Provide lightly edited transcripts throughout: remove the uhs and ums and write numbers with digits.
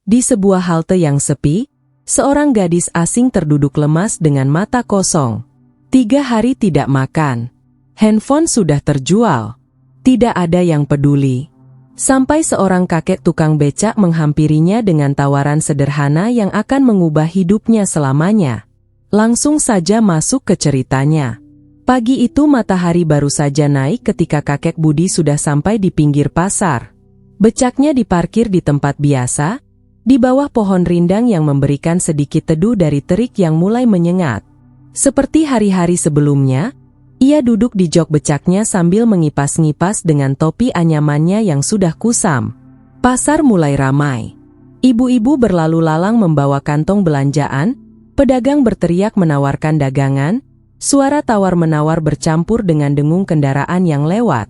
Di sebuah halte yang sepi, seorang gadis asing terduduk lemas dengan mata kosong. 3 hari tidak makan. Handphone sudah terjual. Tidak ada yang peduli. Sampai seorang kakek tukang becak menghampirinya dengan tawaran sederhana yang akan mengubah hidupnya selamanya. Langsung saja masuk ke ceritanya. Pagi itu matahari baru saja naik ketika kakek Budi sudah sampai di pinggir pasar. Becaknya diparkir di tempat biasa, di bawah pohon rindang yang memberikan sedikit teduh dari terik yang mulai menyengat. Seperti hari-hari sebelumnya, ia duduk di jok becaknya sambil mengipas-ngipas dengan topi anyamannya yang sudah kusam. Pasar mulai ramai. Ibu-ibu berlalu lalang membawa kantong belanjaan, pedagang berteriak menawarkan dagangan, suara tawar-menawar bercampur dengan dengung kendaraan yang lewat.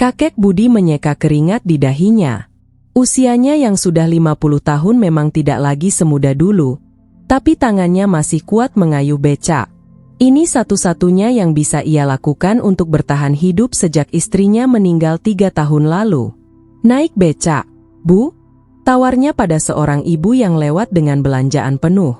Kakek Budi menyeka keringat di dahinya. Usianya yang sudah 50 tahun memang tidak lagi semuda dulu, tapi tangannya masih kuat mengayuh becak. Ini satu-satunya yang bisa ia lakukan untuk bertahan hidup sejak istrinya meninggal 3 tahun lalu. Naik becak, Bu? Tawarnya pada seorang ibu yang lewat dengan belanjaan penuh.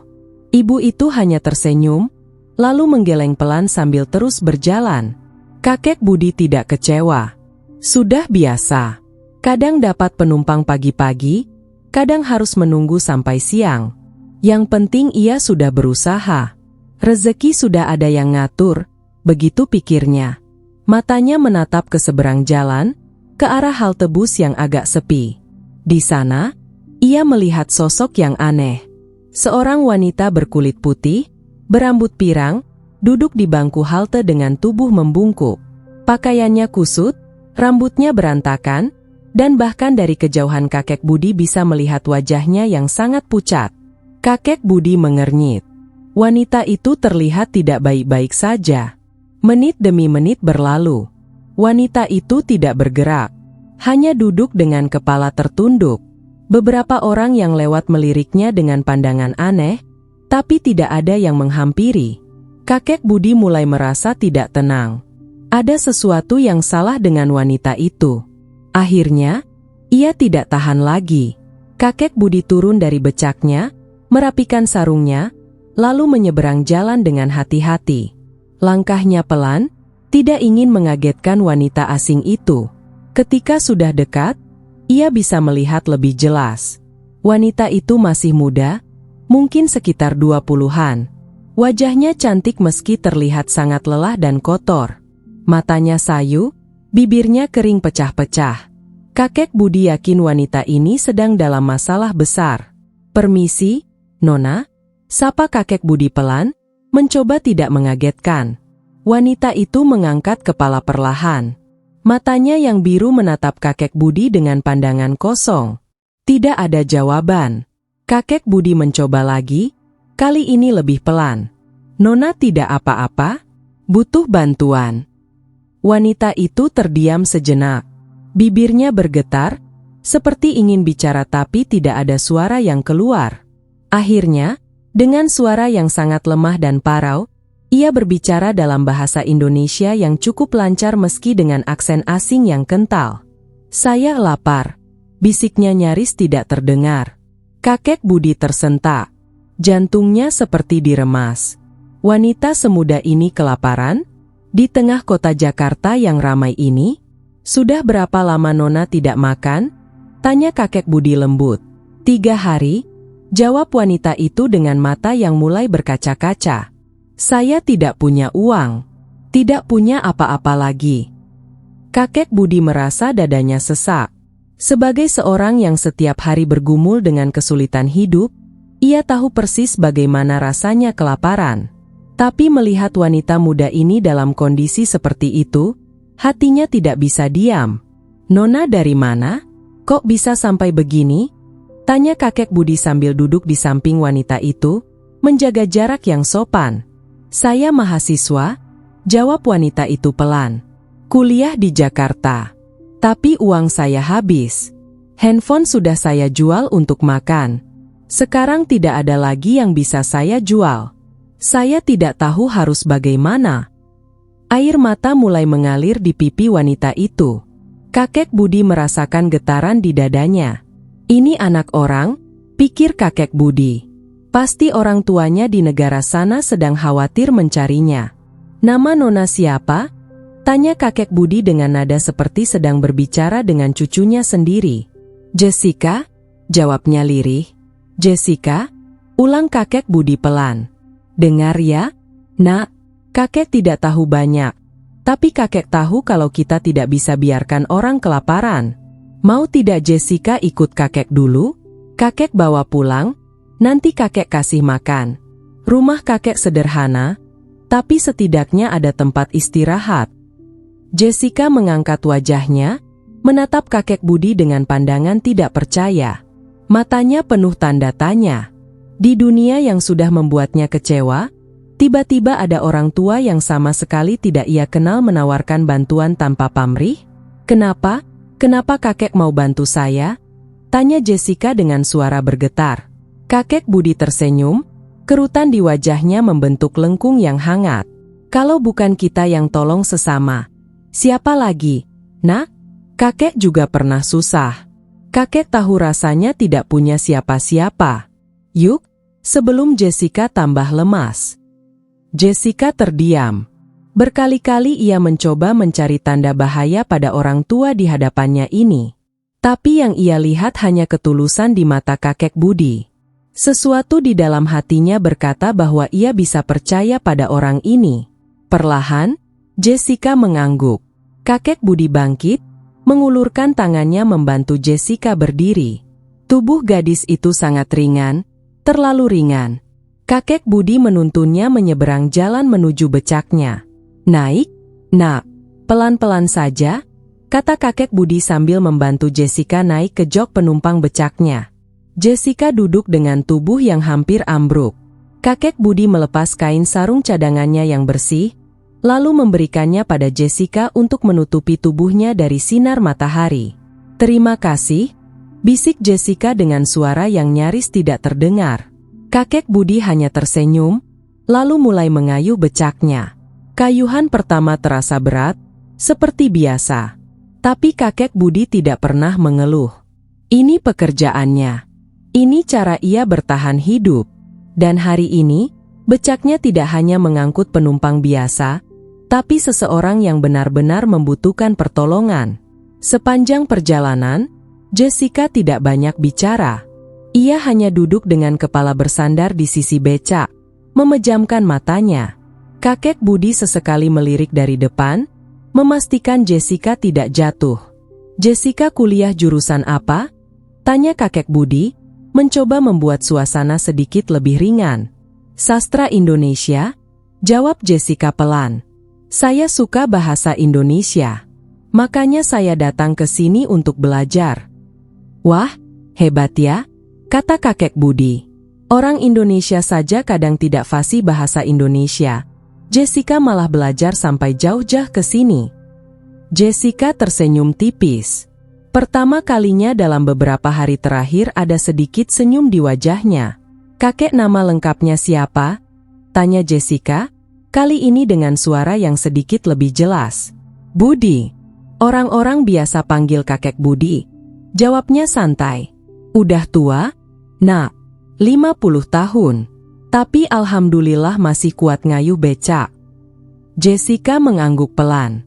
Ibu itu hanya tersenyum, lalu menggeleng pelan sambil terus berjalan. Kakek Budi tidak kecewa. Sudah biasa. Kadang dapat penumpang pagi-pagi, kadang harus menunggu sampai siang. Yang penting ia sudah berusaha. Rezeki sudah ada yang ngatur, begitu pikirnya. Matanya menatap ke seberang jalan, ke arah halte bus yang agak sepi. Di sana, ia melihat sosok yang aneh. Seorang wanita berkulit putih, berambut pirang, duduk di bangku halte dengan tubuh membungkuk. Pakaiannya kusut, rambutnya berantakan, dan bahkan dari kejauhan kakek Budi bisa melihat wajahnya yang sangat pucat. Kakek Budi mengernyit. Wanita itu terlihat tidak baik-baik saja. Menit demi menit berlalu. Wanita itu tidak bergerak, hanya duduk dengan kepala tertunduk. Beberapa orang yang lewat meliriknya dengan pandangan aneh, tapi tidak ada yang menghampiri. Kakek Budi mulai merasa tidak tenang. Ada sesuatu yang salah dengan wanita itu. Akhirnya, ia tidak tahan lagi. Kakek Budi turun dari becaknya, merapikan sarungnya, lalu menyeberang jalan dengan hati-hati. Langkahnya pelan, tidak ingin mengagetkan wanita asing itu. Ketika sudah dekat, ia bisa melihat lebih jelas. Wanita itu masih muda, mungkin sekitar 20-an. Wajahnya cantik meski terlihat sangat lelah dan kotor. Matanya sayu, bibirnya kering pecah-pecah. Kakek Budi yakin wanita ini sedang dalam masalah besar. "Permisi, Nona," sapa kakek Budi pelan, mencoba tidak mengagetkan. Wanita itu mengangkat kepala perlahan. Matanya yang biru menatap kakek Budi dengan pandangan kosong. Tidak ada jawaban. Kakek Budi mencoba lagi, kali ini lebih pelan. "Nona tidak apa-apa? Butuh bantuan?" Wanita itu terdiam sejenak. Bibirnya bergetar, seperti ingin bicara tapi tidak ada suara yang keluar. Akhirnya, dengan suara yang sangat lemah dan parau, ia berbicara dalam bahasa Indonesia yang cukup lancar meski dengan aksen asing yang kental. "Saya lapar," bisiknya nyaris tidak terdengar. Kakek Budi tersentak. Jantungnya seperti diremas. Wanita semuda ini kelaparan? Di tengah kota Jakarta yang ramai ini? "Sudah berapa lama Nona tidak makan?" tanya kakek Budi lembut. 3 hari, jawab wanita itu dengan mata yang mulai berkaca-kaca. "Saya tidak punya uang. Tidak punya apa-apa lagi." Kakek Budi merasa dadanya sesak. Sebagai seorang yang setiap hari bergumul dengan kesulitan hidup, ia tahu persis bagaimana rasanya kelaparan. Tapi melihat wanita muda ini dalam kondisi seperti itu, hatinya tidak bisa diam. "Nona dari mana? Kok bisa sampai begini?" tanya kakek Budi sambil duduk di samping wanita itu, menjaga jarak yang sopan. "Saya mahasiswa," jawab wanita itu pelan. "Kuliah di Jakarta. Tapi uang saya habis. Handphone sudah saya jual untuk makan. Sekarang tidak ada lagi yang bisa saya jual. Saya tidak tahu harus bagaimana." Air mata mulai mengalir di pipi wanita itu. Kakek Budi merasakan getaran di dadanya. Ini anak orang, pikir kakek Budi. Pasti orang tuanya di negara sana sedang khawatir mencarinya. Nama nona siapa? Tanya kakek Budi dengan nada seperti sedang berbicara dengan cucunya sendiri. Jessica, jawabnya lirih. Jessica, ulang kakek Budi pelan. Dengar ya, nak, kakek tidak tahu banyak. Tapi kakek tahu kalau kita tidak bisa biarkan orang kelaparan. Mau tidak Jessica ikut kakek dulu? Kakek bawa pulang, nanti kakek kasih makan. Rumah kakek sederhana, tapi setidaknya ada tempat istirahat. Jessica mengangkat wajahnya, menatap kakek Budi dengan pandangan tidak percaya. Matanya penuh tanda tanya. Di dunia yang sudah membuatnya kecewa, tiba-tiba ada orang tua yang sama sekali tidak ia kenal menawarkan bantuan tanpa pamrih. Kenapa? Kenapa kakek mau bantu saya? Tanya Jessica dengan suara bergetar. Kakek Budi tersenyum, kerutan di wajahnya membentuk lengkung yang hangat. Kalau bukan kita yang tolong sesama, siapa lagi? Nak, kakek juga pernah susah. Kakek tahu rasanya tidak punya siapa-siapa. Yuk, sebelum Jessica tambah lemas. Jessica terdiam. Berkali-kali ia mencoba mencari tanda bahaya pada orang tua di hadapannya ini. Tapi yang ia lihat hanya ketulusan di mata kakek Budi. Sesuatu di dalam hatinya berkata bahwa ia bisa percaya pada orang ini. Perlahan, Jessica mengangguk. Kakek Budi bangkit, mengulurkan tangannya membantu Jessica berdiri. Tubuh gadis itu sangat ringan, terlalu ringan. Kakek Budi menuntunnya menyeberang jalan menuju becaknya. Naik, nak, pelan-pelan saja, kata kakek Budi sambil membantu Jessica naik ke jok penumpang becaknya. Jessica duduk dengan tubuh yang hampir ambruk. Kakek Budi melepas kain sarung cadangannya yang bersih, lalu memberikannya pada Jessica untuk menutupi tubuhnya dari sinar matahari. Terima kasih, bisik Jessica dengan suara yang nyaris tidak terdengar. Kakek Budi hanya tersenyum, lalu mulai mengayuh becaknya. Kayuhan pertama terasa berat, seperti biasa. Tapi kakek Budi tidak pernah mengeluh. Ini pekerjaannya. Ini cara ia bertahan hidup. Dan hari ini, becaknya tidak hanya mengangkut penumpang biasa, tapi seseorang yang benar-benar membutuhkan pertolongan. Sepanjang perjalanan, Jessica tidak banyak bicara. Ia hanya duduk dengan kepala bersandar di sisi becak, memejamkan matanya. Kakek Budi sesekali melirik dari depan, memastikan Jessica tidak jatuh. Jessica kuliah jurusan apa? Tanya kakek Budi, mencoba membuat suasana sedikit lebih ringan. Sastra Indonesia, jawab Jessica pelan. Saya suka bahasa Indonesia. Makanya saya datang ke sini untuk belajar. Wah, hebat ya, kata kakek Budi. Orang Indonesia saja kadang tidak fasih bahasa Indonesia. Jessica malah belajar sampai jauh-jauh ke sini. Jessica tersenyum tipis. Pertama kalinya dalam beberapa hari terakhir ada sedikit senyum di wajahnya. Kakek nama lengkapnya siapa? Tanya Jessica, kali ini dengan suara yang sedikit lebih jelas. Budi. Orang-orang biasa panggil kakek Budi. Jawabnya santai. Udah tua? Nak, 50 tahun. Tapi alhamdulillah masih kuat ngayuh becak. Jessica mengangguk pelan.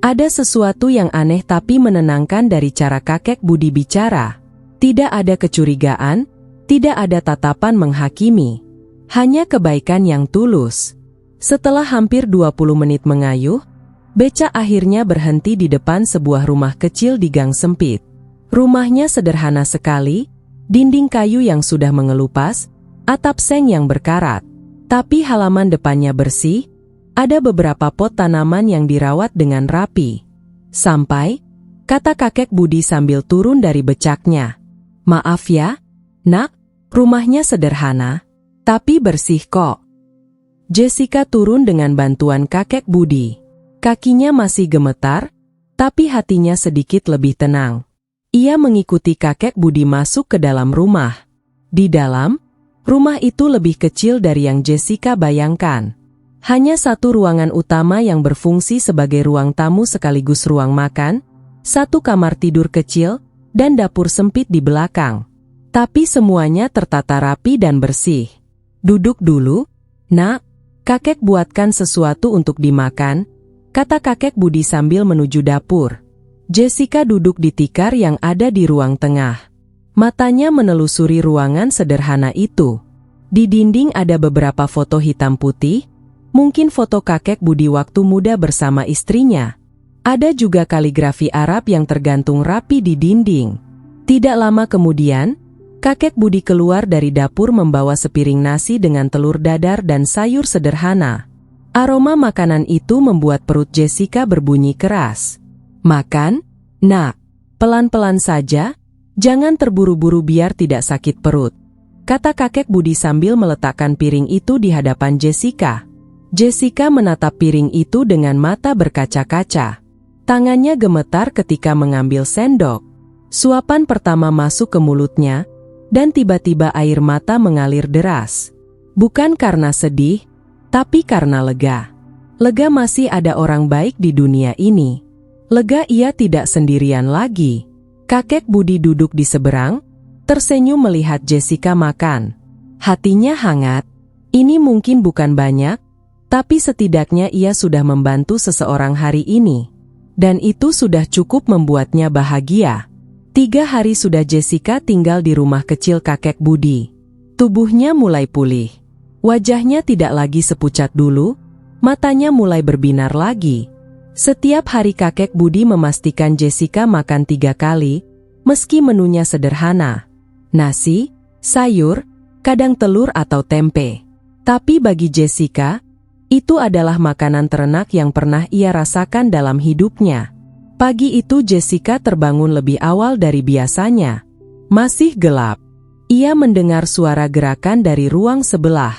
Ada sesuatu yang aneh tapi menenangkan dari cara kakek Budi bicara. Tidak ada kecurigaan, tidak ada tatapan menghakimi. Hanya kebaikan yang tulus. Setelah hampir 20 menit mengayuh, becak akhirnya berhenti di depan sebuah rumah kecil di gang sempit. Rumahnya sederhana sekali, dinding kayu yang sudah mengelupas, atap seng yang berkarat. Tapi halaman depannya bersih, ada beberapa pot tanaman yang dirawat dengan rapi. Sampai, kata kakek Budi sambil turun dari becaknya. Maaf ya, nak, rumahnya sederhana, tapi bersih kok. Jessica turun dengan bantuan kakek Budi. Kakinya masih gemetar, tapi hatinya sedikit lebih tenang. Ia mengikuti kakek Budi masuk ke dalam rumah. Di dalam, rumah itu lebih kecil dari yang Jessica bayangkan. Hanya satu ruangan utama yang berfungsi sebagai ruang tamu sekaligus ruang makan, satu kamar tidur kecil, dan dapur sempit di belakang. Tapi semuanya tertata rapi dan bersih. "Duduk dulu, Nak. Kakek buatkan sesuatu untuk dimakan," kata kakek Budi sambil menuju dapur. Jessica duduk di tikar yang ada di ruang tengah. Matanya menelusuri ruangan sederhana itu. Di dinding ada beberapa foto hitam putih, mungkin foto kakek Budi waktu muda bersama istrinya. Ada juga kaligrafi Arab yang tergantung rapi di dinding. Tidak lama kemudian, kakek Budi keluar dari dapur membawa sepiring nasi dengan telur dadar dan sayur sederhana. Aroma makanan itu membuat perut Jessica berbunyi keras. "Makan, Nak. Pelan-pelan saja, jangan terburu-buru biar tidak sakit perut," kata kakek Budi sambil meletakkan piring itu di hadapan Jessica. Jessica menatap piring itu dengan mata berkaca-kaca. Tangannya gemetar ketika mengambil sendok. Suapan pertama masuk ke mulutnya, dan tiba-tiba air mata mengalir deras. Bukan karena sedih, tapi karena lega. Lega masih ada orang baik di dunia ini. Lega ia tidak sendirian lagi. Kakek Budi duduk di seberang, tersenyum melihat Jessica makan. Hatinya hangat. Ini mungkin bukan banyak, tapi setidaknya ia sudah membantu seseorang hari ini. Dan itu sudah cukup membuatnya bahagia. 3 hari sudah Jessica tinggal di rumah kecil kakek Budi. Tubuhnya mulai pulih. Wajahnya tidak lagi sepucat dulu, matanya mulai berbinar lagi. Setiap hari kakek Budi memastikan Jessica makan 3 kali, meski menunya sederhana. Nasi, sayur, kadang telur atau tempe. Tapi bagi Jessica, itu adalah makanan terenak yang pernah ia rasakan dalam hidupnya. Pagi itu Jessica terbangun lebih awal dari biasanya. Masih gelap. Ia mendengar suara gerakan dari ruang sebelah.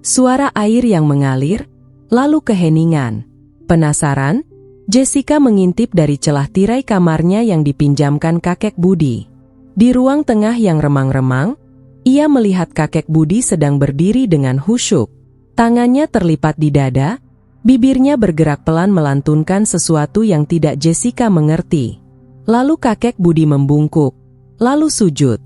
Suara air yang mengalir, lalu keheningan. Penasaran, Jessica mengintip dari celah tirai kamarnya yang dipinjamkan kakek Budi. Di ruang tengah yang remang-remang, ia melihat kakek Budi sedang berdiri dengan khusyuk. Tangannya terlipat di dada, bibirnya bergerak pelan melantunkan sesuatu yang tidak Jessica mengerti. Lalu kakek Budi membungkuk, lalu sujud.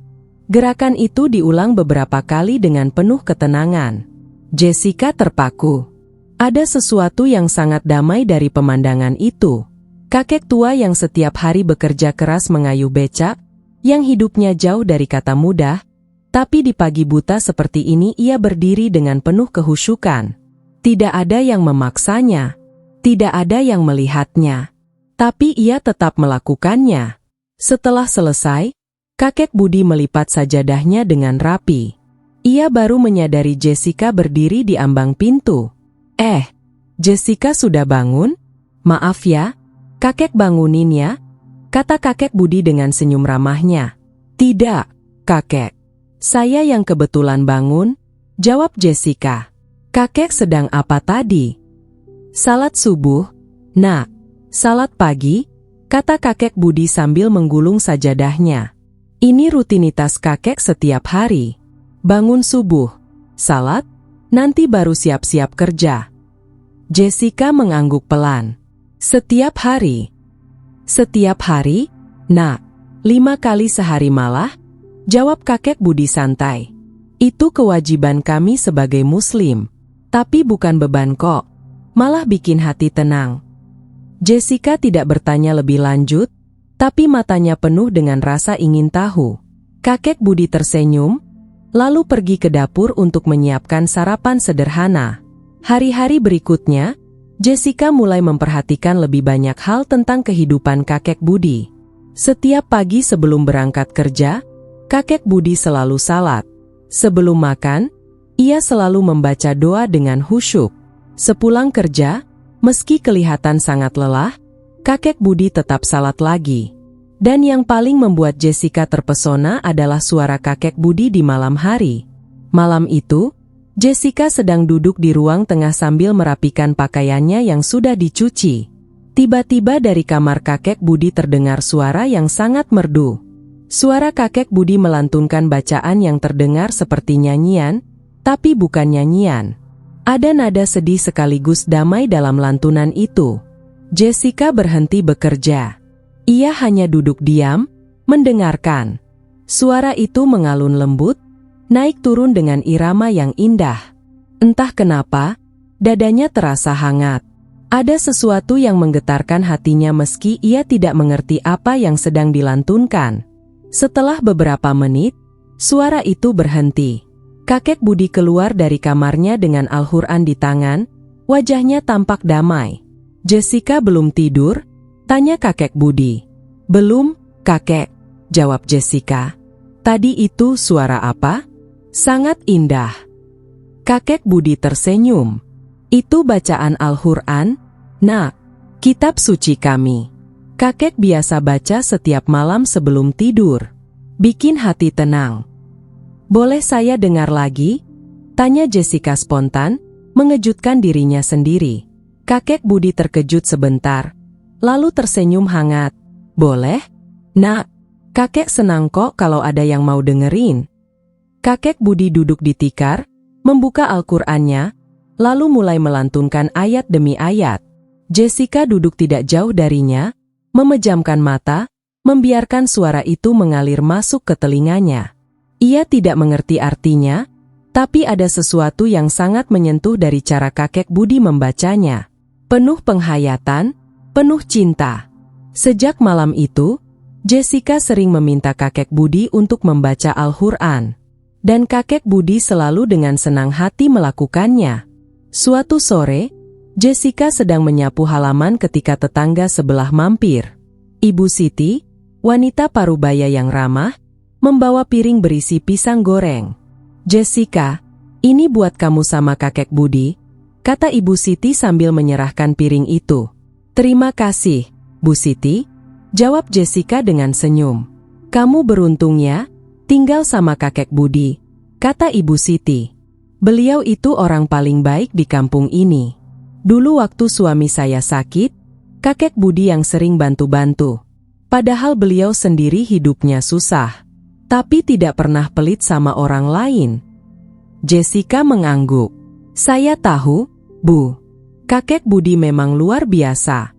Gerakan itu diulang beberapa kali dengan penuh ketenangan. Jessica terpaku. Ada sesuatu yang sangat damai dari pemandangan itu. Kakek tua yang setiap hari bekerja keras mengayuh becak, yang hidupnya jauh dari kata mudah, tapi di pagi buta seperti ini ia berdiri dengan penuh kehusyukan. Tidak ada yang memaksanya, tidak ada yang melihatnya, tapi ia tetap melakukannya. Setelah selesai, kakek Budi melipat sajadahnya dengan rapi. Ia baru menyadari Jessica berdiri di ambang pintu. Jessica sudah bangun? Maaf ya, kakek bangunin ya, kata kakek Budi dengan senyum ramahnya. Tidak, kakek. Saya yang kebetulan bangun, jawab Jessica. Kakek sedang apa tadi? Salat subuh, Nak. Salat pagi, kata kakek Budi sambil menggulung sajadahnya. Ini rutinitas kakek setiap hari. Bangun subuh, salat, nanti baru siap-siap kerja. Jessica mengangguk pelan. Setiap hari? Setiap hari, Nak. 5 kali sehari malah, jawab kakek Budi santai. Itu kewajiban kami sebagai muslim. Tapi bukan beban kok, malah bikin hati tenang. Jessica tidak bertanya lebih lanjut, tapi matanya penuh dengan rasa ingin tahu. Kakek Budi tersenyum, lalu pergi ke dapur untuk menyiapkan sarapan sederhana. Hari-hari berikutnya, Jessica mulai memperhatikan lebih banyak hal tentang kehidupan kakek Budi. Setiap pagi sebelum berangkat kerja, kakek Budi selalu salat. Sebelum makan, ia selalu membaca doa dengan khusyuk. Sepulang kerja, meski kelihatan sangat lelah, kakek Budi tetap salat lagi. Dan yang paling membuat Jessica terpesona adalah suara kakek Budi di malam hari. Malam itu, Jessica sedang duduk di ruang tengah sambil merapikan pakaiannya yang sudah dicuci. Tiba-tiba dari kamar kakek Budi terdengar suara yang sangat merdu. Suara kakek Budi melantunkan bacaan yang terdengar seperti nyanyian, tapi bukan nyanyian. Ada nada sedih sekaligus damai dalam lantunan itu. Jessica berhenti bekerja. Ia hanya duduk diam, mendengarkan. Suara itu mengalun lembut, naik turun dengan irama yang indah. Entah kenapa, dadanya terasa hangat. Ada sesuatu yang menggetarkan hatinya meski ia tidak mengerti apa yang sedang dilantunkan. Setelah beberapa menit, suara itu berhenti. Kakek Budi keluar dari kamarnya dengan Al-Quran di tangan, wajahnya tampak damai. "Jessica belum tidur?" tanya kakek Budi. "Belum, kakek," jawab Jessica. "Tadi itu suara apa? Sangat indah." Kakek Budi tersenyum. "Itu bacaan Al-Quran, Nak, kitab suci kami. Kakek biasa baca setiap malam sebelum tidur. Bikin hati tenang." "Boleh saya dengar lagi?" tanya Jessica spontan, mengejutkan dirinya sendiri. Kakek Budi terkejut sebentar, lalu tersenyum hangat. "Boleh, Nak. Kakek senang kok kalau ada yang mau dengerin." Kakek Budi duduk di tikar, membuka Al-Qur'annya, lalu mulai melantunkan ayat demi ayat. Jessica duduk tidak jauh darinya, memejamkan mata, membiarkan suara itu mengalir masuk ke telinganya. Ia tidak mengerti artinya, tapi ada sesuatu yang sangat menyentuh dari cara kakek Budi membacanya. Penuh penghayatan, penuh cinta. Sejak malam itu, Jessica sering meminta kakek Budi untuk membaca Al-Quran. Dan kakek Budi selalu dengan senang hati melakukannya. Suatu sore, Jessica sedang menyapu halaman ketika tetangga sebelah mampir. Ibu Siti, wanita parubaya yang ramah, membawa piring berisi pisang goreng. "Jessica, ini buat kamu sama kakek Budi," kata Ibu Siti sambil menyerahkan piring itu. "Terima kasih, Bu Siti," jawab Jessica dengan senyum. "Kamu beruntung ya, tinggal sama kakek Budi," kata Ibu Siti. "Beliau itu orang paling baik di kampung ini. Dulu waktu suami saya sakit, kakek Budi yang sering bantu-bantu. Padahal beliau sendiri hidupnya susah. Tapi tidak pernah pelit sama orang lain." Jessica mengangguk. "Saya tahu, Bu. Kakek Budi memang luar biasa."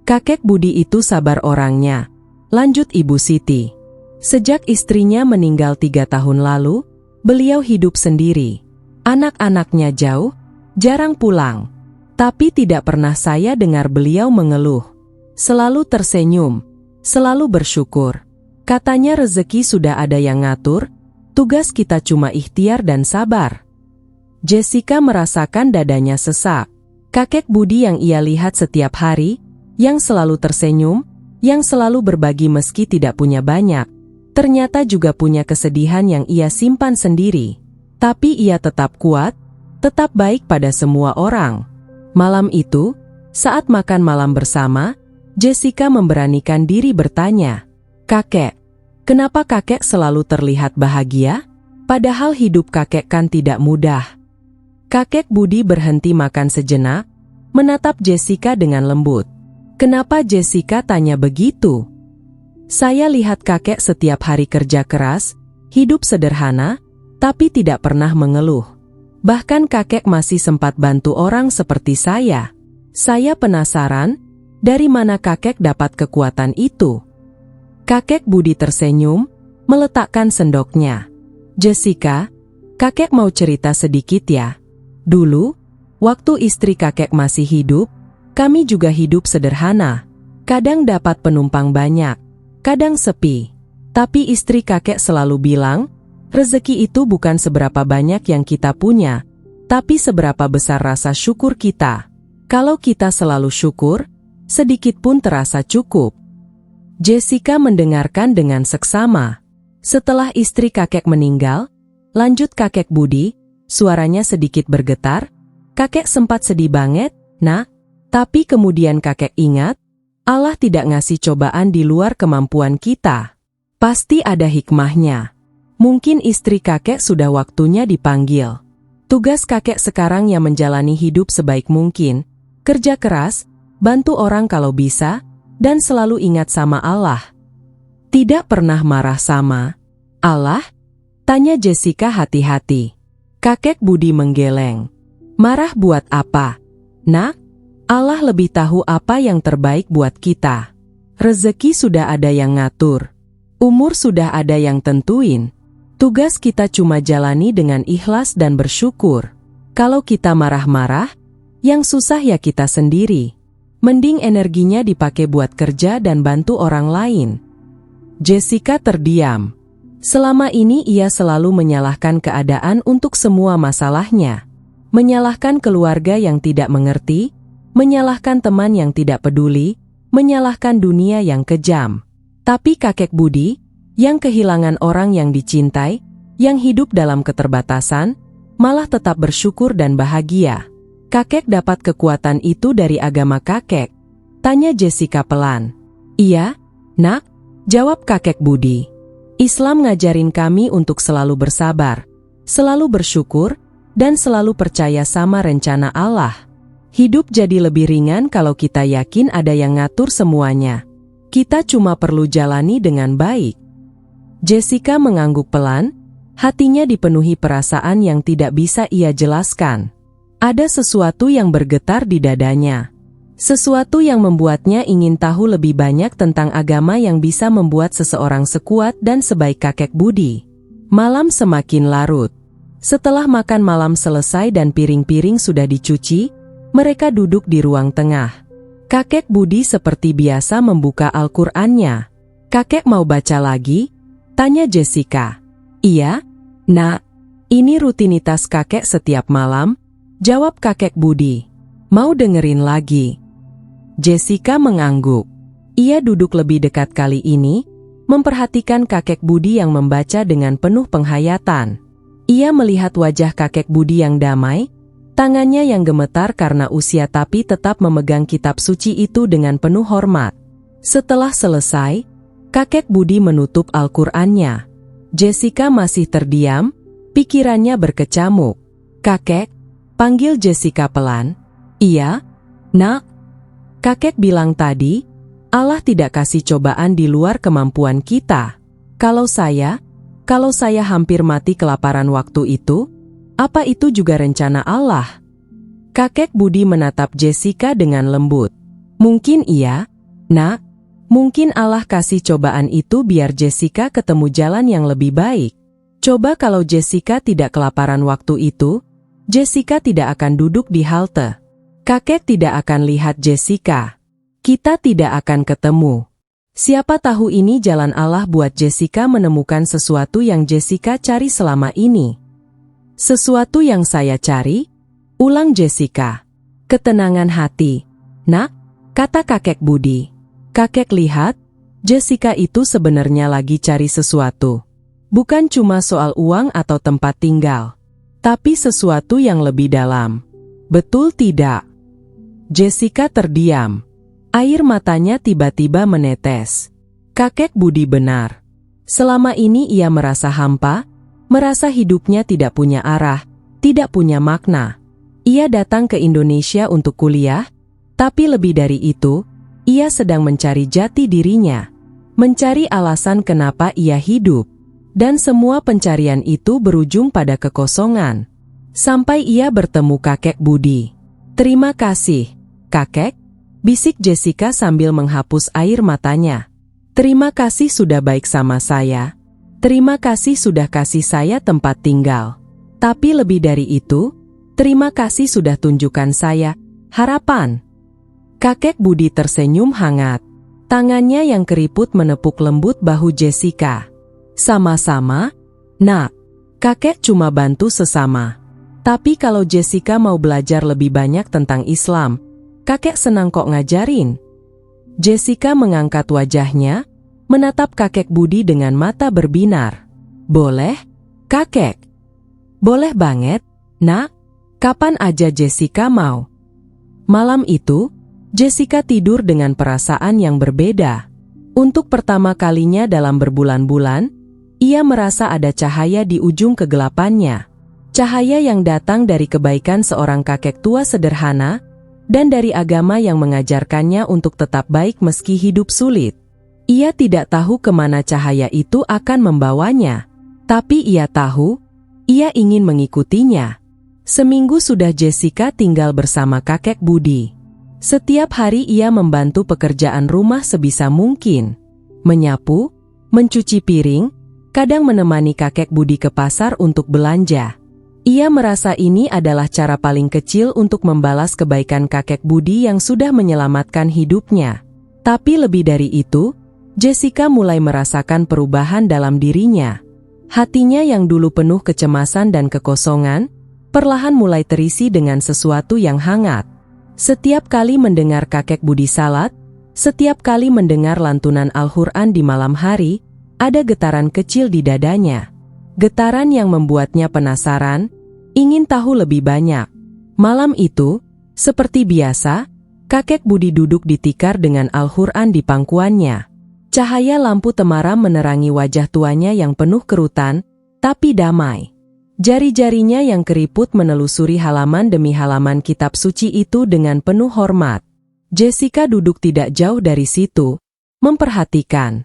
"Kakek Budi itu sabar orangnya," lanjut Ibu Siti. "Sejak istrinya meninggal 3 tahun lalu, beliau hidup sendiri. Anak-anaknya jauh, jarang pulang. Tapi tidak pernah saya dengar beliau mengeluh. Selalu tersenyum, selalu bersyukur. Katanya rezeki sudah ada yang ngatur, tugas kita cuma ikhtiar dan sabar." Jessica merasakan dadanya sesak. Kakek Budi yang ia lihat setiap hari, yang selalu tersenyum, yang selalu berbagi meski tidak punya banyak, ternyata juga punya kesedihan yang ia simpan sendiri. Tapi ia tetap kuat, tetap baik pada semua orang. Malam itu, saat makan malam bersama, Jessica memberanikan diri bertanya, "Kakek, kenapa kakek selalu terlihat bahagia? Padahal hidup kakek kan tidak mudah." Kakek Budi berhenti makan sejenak, menatap Jessica dengan lembut. "Kenapa Jessica tanya begitu?" "Saya lihat kakek setiap hari kerja keras, hidup sederhana, tapi tidak pernah mengeluh. Bahkan kakek masih sempat bantu orang seperti saya. Saya penasaran, dari mana kakek dapat kekuatan itu?" Kakek Budi tersenyum, meletakkan sendoknya. "Jessica, kakek mau cerita sedikit ya. Dulu, waktu istri kakek masih hidup, kami juga hidup sederhana. Kadang dapat penumpang banyak, kadang sepi. Tapi istri kakek selalu bilang, rezeki itu bukan seberapa banyak yang kita punya, tapi seberapa besar rasa syukur kita. Kalau kita selalu syukur, sedikit pun terasa cukup." Jessica mendengarkan dengan seksama. Setelah istri kakek meninggal, lanjut kakek Budi, suaranya sedikit bergetar. "Kakek sempat sedih banget, Nak. Tapi kemudian kakek ingat, Allah tidak ngasih cobaan di luar kemampuan kita. Pasti ada hikmahnya. Mungkin istri kakek sudah waktunya dipanggil. Tugas kakek sekarang yang menjalani hidup sebaik mungkin, kerja keras, bantu orang kalau bisa, dan selalu ingat sama Allah." "Tidak pernah marah sama Allah?" tanya Jessica hati-hati. Kakek Budi menggeleng. "Marah buat apa, Nak? Allah lebih tahu apa yang terbaik buat kita. Rezeki sudah ada yang ngatur. Umur sudah ada yang tentuin. Tugas kita cuma jalani dengan ikhlas dan bersyukur. Kalau kita marah-marah, yang susah ya kita sendiri. Mending energinya dipakai buat kerja dan bantu orang lain. Jessica terdiam. Selama ini ia selalu menyalahkan keadaan untuk semua masalahnya. Menyalahkan keluarga yang tidak mengerti, menyalahkan teman yang tidak peduli, menyalahkan dunia yang kejam. Tapi kakek Budi, yang kehilangan orang yang dicintai, yang hidup dalam keterbatasan, malah tetap bersyukur dan bahagia. Kakek dapat kekuatan itu dari agama kakek? Tanya Jessica pelan. Iya, nak, jawab kakek Budi. Islam ngajarin kami untuk selalu bersabar, selalu bersyukur, dan selalu percaya sama rencana Allah. Hidup jadi lebih ringan kalau kita yakin ada yang ngatur semuanya. Kita cuma perlu jalani dengan baik. Jessica mengangguk pelan, hatinya dipenuhi perasaan yang tidak bisa ia jelaskan. Ada sesuatu yang bergetar di dadanya. Sesuatu yang membuatnya ingin tahu lebih banyak tentang agama yang bisa membuat seseorang sekuat dan sebaik kakek Budi. Malam semakin larut. Setelah makan malam selesai dan piring-piring sudah dicuci, mereka duduk di ruang tengah. Kakek Budi seperti biasa membuka Al-Qur'annya. Kakek mau baca lagi? Tanya Jessica. Iya, nak. Ini rutinitas kakek setiap malam, jawab kakek Budi. Mau dengerin lagi? Jessica mengangguk. Ia duduk lebih dekat kali ini, memperhatikan kakek Budi yang membaca dengan penuh penghayatan. Ia melihat wajah kakek Budi yang damai, tangannya yang gemetar karena usia tapi tetap memegang kitab suci itu dengan penuh hormat. Setelah selesai, kakek Budi menutup Al-Qur'annya. Jessica masih terdiam, pikirannya berkecamuk. Kakek, panggil Jessica pelan. Iya, nak. Kakek bilang tadi, Allah tidak kasih cobaan di luar kemampuan kita. Kalau saya hampir mati kelaparan waktu itu, apa itu juga rencana Allah? Kakek Budi menatap Jessica dengan lembut. Mungkin iya, nak. Mungkin Allah kasih cobaan itu biar Jessica ketemu jalan yang lebih baik. Coba kalau Jessica tidak kelaparan waktu itu, Jessica tidak akan duduk di halte. Kakek tidak akan lihat Jessica. Kita tidak akan ketemu. Siapa tahu ini jalan Allah buat Jessica menemukan sesuatu yang Jessica cari selama ini. Sesuatu yang saya cari? Ulang Jessica. Ketenangan hati. Nak, kata kakek Budi. Kakek lihat, Jessica itu sebenarnya lagi cari sesuatu. Bukan cuma soal uang atau tempat tinggal, tapi sesuatu yang lebih dalam. Betul tidak? Jessica terdiam. Air matanya tiba-tiba menetes. Kakek Budi benar. Selama ini ia merasa hampa, merasa hidupnya tidak punya arah, tidak punya makna. Ia datang ke Indonesia untuk kuliah, tapi lebih dari itu, ia sedang mencari jati dirinya, mencari alasan kenapa ia hidup. Dan semua pencarian itu berujung pada kekosongan. Sampai ia bertemu kakek Budi. Terima kasih, kakek, bisik Jessica sambil menghapus air matanya. Terima kasih sudah baik sama saya. Terima kasih sudah kasih saya tempat tinggal. Tapi lebih dari itu, terima kasih sudah tunjukkan saya harapan. Kakek Budi tersenyum hangat. Tangannya yang keriput menepuk lembut bahu Jessica. Sama-sama, nak. Kakek cuma bantu sesama. Tapi kalau Jessica mau belajar lebih banyak tentang Islam, kakek senang kok ngajarin. Jessica mengangkat wajahnya, menatap kakek Budi dengan mata berbinar. Boleh, kakek? Boleh banget, nak. Kapan aja Jessica mau. Malam itu, Jessica tidur dengan perasaan yang berbeda. Untuk pertama kalinya dalam berbulan-bulan, ia merasa ada cahaya di ujung kegelapannya. Cahaya yang datang dari kebaikan seorang kakek tua sederhana, dan dari agama yang mengajarkannya untuk tetap baik meski hidup sulit. Ia tidak tahu kemana cahaya itu akan membawanya. Tapi ia tahu, ia ingin mengikutinya. Seminggu sudah Jessica tinggal bersama kakek Budi. Setiap hari ia membantu pekerjaan rumah sebisa mungkin. Menyapu, mencuci piring, kadang menemani kakek Budi ke pasar untuk belanja. Ia merasa ini adalah cara paling kecil untuk membalas kebaikan kakek Budi yang sudah menyelamatkan hidupnya. Tapi lebih dari itu, Jessica mulai merasakan perubahan dalam dirinya. Hatinya yang dulu penuh kecemasan dan kekosongan, perlahan mulai terisi dengan sesuatu yang hangat. Setiap kali mendengar kakek Budi salat, setiap kali mendengar lantunan Al-Quran di malam hari, ada getaran kecil di dadanya. Getaran yang membuatnya penasaran, ingin tahu lebih banyak. Malam itu, seperti biasa, kakek Budi duduk di tikar dengan Al-Quran di pangkuannya. Cahaya lampu temaram menerangi wajah tuanya yang penuh kerutan, tapi damai. Jari-jarinya yang keriput menelusuri halaman demi halaman kitab suci itu dengan penuh hormat. Jessica duduk tidak jauh dari situ, memperhatikan.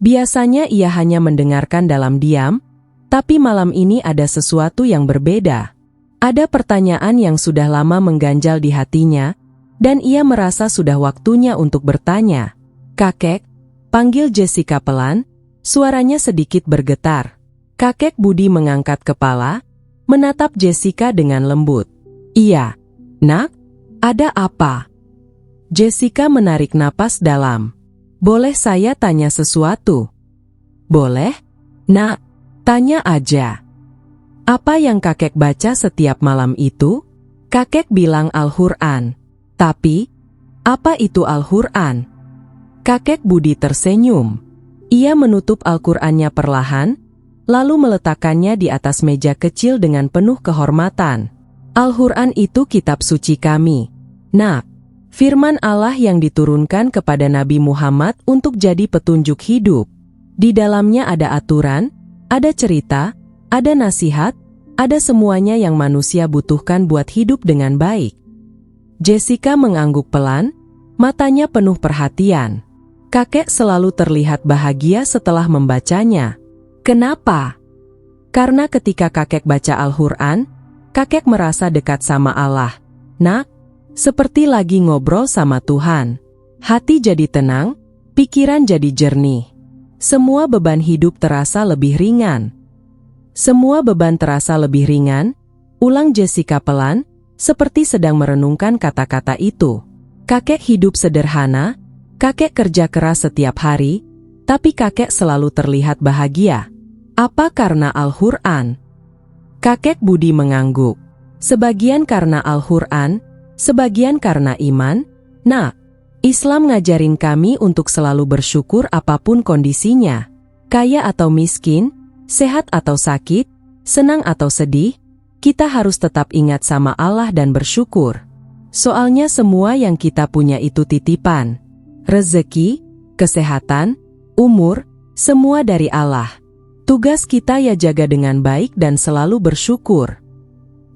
Biasanya ia hanya mendengarkan dalam diam, tapi malam ini ada sesuatu yang berbeda. Ada pertanyaan yang sudah lama mengganjal di hatinya, dan ia merasa sudah waktunya untuk bertanya. "Kakek," panggil Jessica pelan, suaranya sedikit bergetar. Kakek Budi mengangkat kepala, menatap Jessica dengan lembut. "Iya, Nak, ada apa?" Jessica menarik napas dalam. "Boleh saya tanya sesuatu?" "Boleh, Nak, tanya aja." "Apa yang kakek baca setiap malam itu?" Kakek bilang Al-Quran. "Tapi, apa itu Al-Quran?" Kakek Budi tersenyum. Ia menutup Al-Qurannya perlahan, lalu meletakkannya di atas meja kecil dengan penuh kehormatan. "Al-Quran itu kitab suci kami, Nak. Firman Allah yang diturunkan kepada Nabi Muhammad untuk jadi petunjuk hidup. Di dalamnya ada aturan, ada cerita, ada nasihat, ada semuanya yang manusia butuhkan buat hidup dengan baik." Jessica mengangguk pelan, matanya penuh perhatian. Kakek selalu terlihat bahagia setelah membacanya. Kenapa? Karena ketika kakek baca Al-Quran, kakek merasa dekat sama Allah. "Nak, seperti lagi ngobrol sama Tuhan." Hati jadi tenang, pikiran jadi jernih. Semua beban hidup terasa lebih ringan. "Semua beban terasa lebih ringan," ulang Jessica pelan, seperti sedang merenungkan kata-kata itu. Kakek hidup sederhana, kakek kerja keras setiap hari, tapi kakek selalu terlihat bahagia. Apa karena Al-Quran? Kakek Budi mengangguk. Sebagian karena Al-Quran, sebagian karena iman. Nah, Islam ngajarin kami untuk selalu bersyukur apapun kondisinya. Kaya atau miskin, sehat atau sakit, senang atau sedih, kita harus tetap ingat sama Allah dan bersyukur. Soalnya semua yang kita punya itu titipan. Rezeki, kesehatan, umur, semua dari Allah. Tugas kita ya jaga dengan baik dan selalu bersyukur.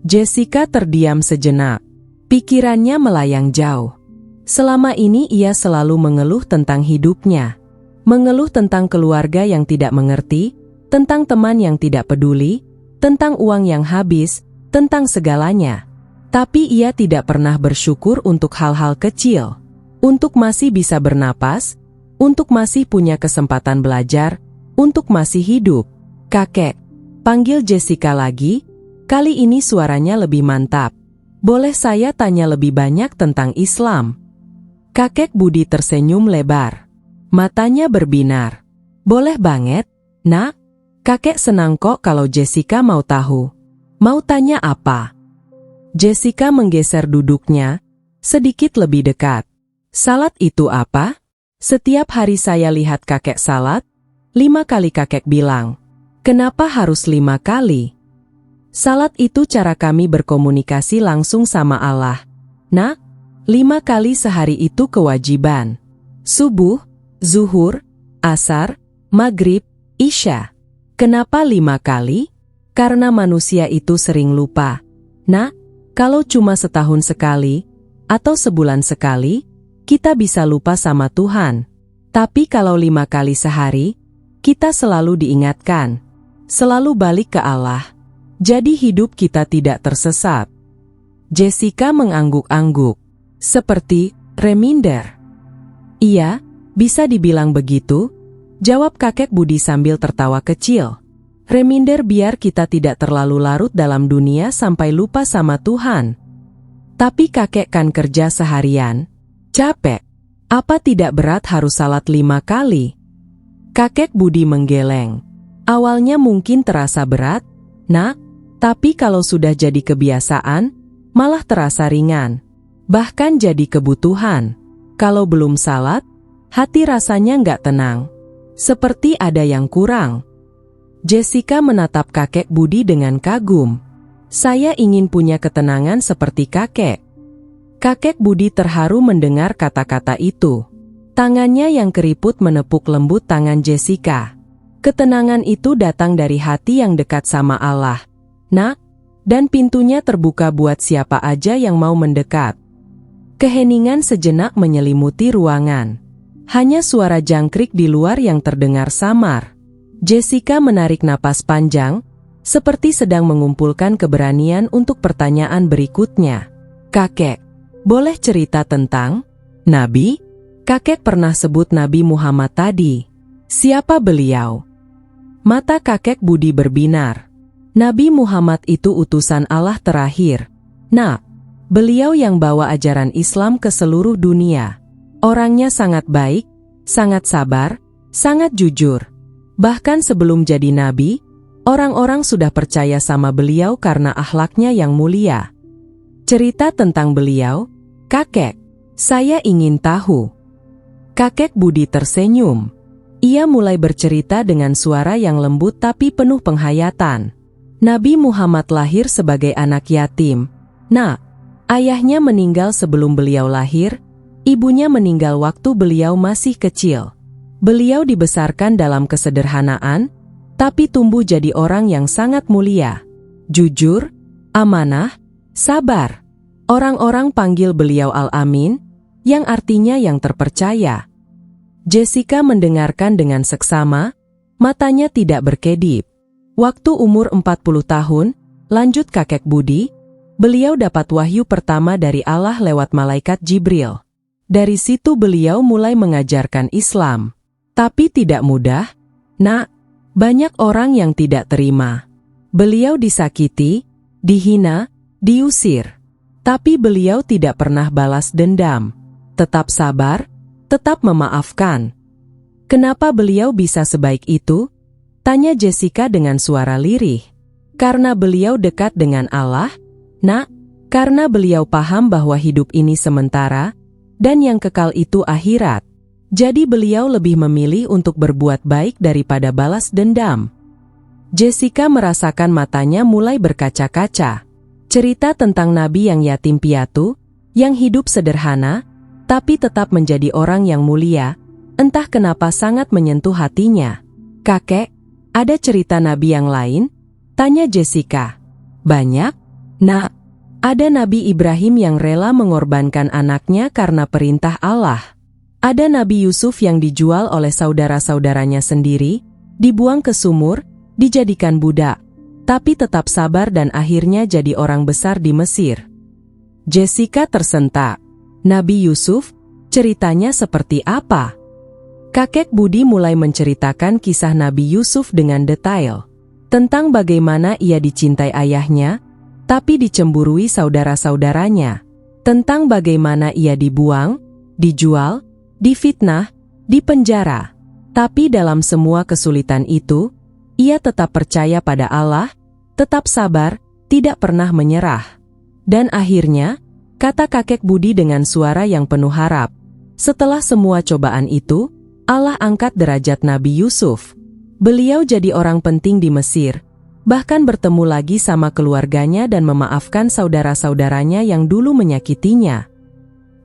Jessica terdiam sejenak. Pikirannya melayang jauh. Selama ini ia selalu mengeluh tentang hidupnya. Mengeluh tentang keluarga yang tidak mengerti, tentang teman yang tidak peduli, tentang uang yang habis, tentang segalanya. Tapi ia tidak pernah bersyukur untuk hal-hal kecil. Untuk masih bisa bernapas, untuk masih punya kesempatan belajar, untuk masih hidup. "Kakek," panggil Jessica lagi, kali ini suaranya lebih mantap. "Boleh saya tanya lebih banyak tentang Islam?" Kakek Budi tersenyum lebar. Matanya berbinar. "Boleh banget, Nak. Kakek senang kok kalau Jessica mau tahu." "Mau tanya apa?" Jessica menggeser duduknya, sedikit lebih dekat. "Salat itu apa? Setiap hari saya lihat kakek salat, 5 kali kakek bilang." "Kenapa harus 5 kali?" "Salat itu cara kami berkomunikasi langsung sama Allah, Nak. 5 kali sehari itu kewajiban. Subuh, zuhur, asar, maghrib, isya." "Kenapa 5 kali?" "Karena manusia itu sering lupa, Nak. Kalau cuma setahun sekali, atau sebulan sekali, kita bisa lupa sama Tuhan. Tapi kalau 5 kali sehari, kita selalu diingatkan, selalu balik ke Allah. Jadi hidup kita tidak tersesat." Jessica mengangguk-angguk, seperti reminder. "Iya, bisa dibilang begitu." Jawab kakek Budi sambil tertawa kecil. Reminder biar kita tidak terlalu larut dalam dunia sampai lupa sama Tuhan. Tapi kakek kan kerja seharian. Capek. Apa tidak berat harus salat 5 kali? Kakek Budi menggeleng. Awalnya mungkin terasa berat, Nak, tapi kalau sudah jadi kebiasaan, malah terasa ringan. Bahkan jadi kebutuhan. Kalau belum salat, hati rasanya nggak tenang. Seperti ada yang kurang. Jessica menatap kakek Budi dengan kagum. Saya ingin punya ketenangan seperti kakek. Kakek Budi terharu mendengar kata-kata itu. Tangannya yang keriput menepuk lembut tangan Jessica. Ketenangan itu datang dari hati yang dekat sama Allah, Nak, dan pintunya terbuka buat siapa aja yang mau mendekat. Keheningan sejenak menyelimuti ruangan. Hanya suara jangkrik di luar yang terdengar samar. Jessica menarik napas panjang, seperti sedang mengumpulkan keberanian untuk pertanyaan berikutnya. Kakek, boleh cerita tentang Nabi? Kakek pernah sebut Nabi Muhammad tadi. Siapa beliau? Mata kakek Budi berbinar. Nabi Muhammad itu utusan Allah terakhir. Nah, beliau yang bawa ajaran Islam ke seluruh dunia. Orangnya sangat baik, sangat sabar, sangat jujur. Bahkan sebelum jadi nabi, orang-orang sudah percaya sama beliau karena akhlaknya yang mulia. Cerita tentang beliau, kakek, saya ingin tahu. Kakek Budi tersenyum. Ia mulai bercerita dengan suara yang lembut tapi penuh penghayatan. Nabi Muhammad lahir sebagai anak yatim. Nah, ayahnya meninggal sebelum beliau lahir, ibunya meninggal waktu beliau masih kecil. Beliau dibesarkan dalam kesederhanaan, tapi tumbuh jadi orang yang sangat mulia. Jujur, amanah, sabar. Orang-orang panggil beliau Al-Amin, yang artinya yang terpercaya. Jessica mendengarkan dengan seksama, matanya tidak berkedip. Waktu umur 40 tahun, lanjut kakek Budi, beliau dapat wahyu pertama dari Allah lewat malaikat Jibril. Dari situ beliau mulai mengajarkan Islam. Tapi tidak mudah, Nak. Banyak orang yang tidak terima. Beliau disakiti, dihina, diusir. Tapi beliau tidak pernah balas dendam. Tetap sabar, tetap memaafkan. Kenapa beliau bisa sebaik itu? Tanya Jessica dengan suara lirih. Karena beliau dekat dengan Allah, Nak. Karena beliau paham bahwa hidup ini sementara, dan yang kekal itu akhirat. Jadi beliau lebih memilih untuk berbuat baik daripada balas dendam. Jessica merasakan matanya mulai berkaca-kaca. Cerita tentang Nabi yang yatim piatu, yang hidup sederhana, tapi tetap menjadi orang yang mulia, entah kenapa sangat menyentuh hatinya. Kakek, ada cerita Nabi yang lain? Tanya Jessica. Banyak, Nak. Ada Nabi Ibrahim yang rela mengorbankan anaknya karena perintah Allah. Ada Nabi Yusuf yang dijual oleh saudara-saudaranya sendiri, dibuang ke sumur, dijadikan budak, tapi tetap sabar dan akhirnya jadi orang besar di Mesir. Jessica tersentak. Nabi Yusuf, ceritanya seperti apa? Kakek Budi mulai menceritakan kisah Nabi Yusuf dengan detail. Tentang bagaimana ia dicintai ayahnya, tapi dicemburui saudara-saudaranya. Tentang bagaimana ia dibuang, dijual, difitnah, dipenjara. Tapi dalam semua kesulitan itu, ia tetap percaya pada Allah, tetap sabar, tidak pernah menyerah. Dan akhirnya, kata kakek Budi dengan suara yang penuh harap, setelah semua cobaan itu, Allah angkat derajat Nabi Yusuf. Beliau jadi orang penting di Mesir, bahkan bertemu lagi sama keluarganya dan memaafkan saudara-saudaranya yang dulu menyakitinya.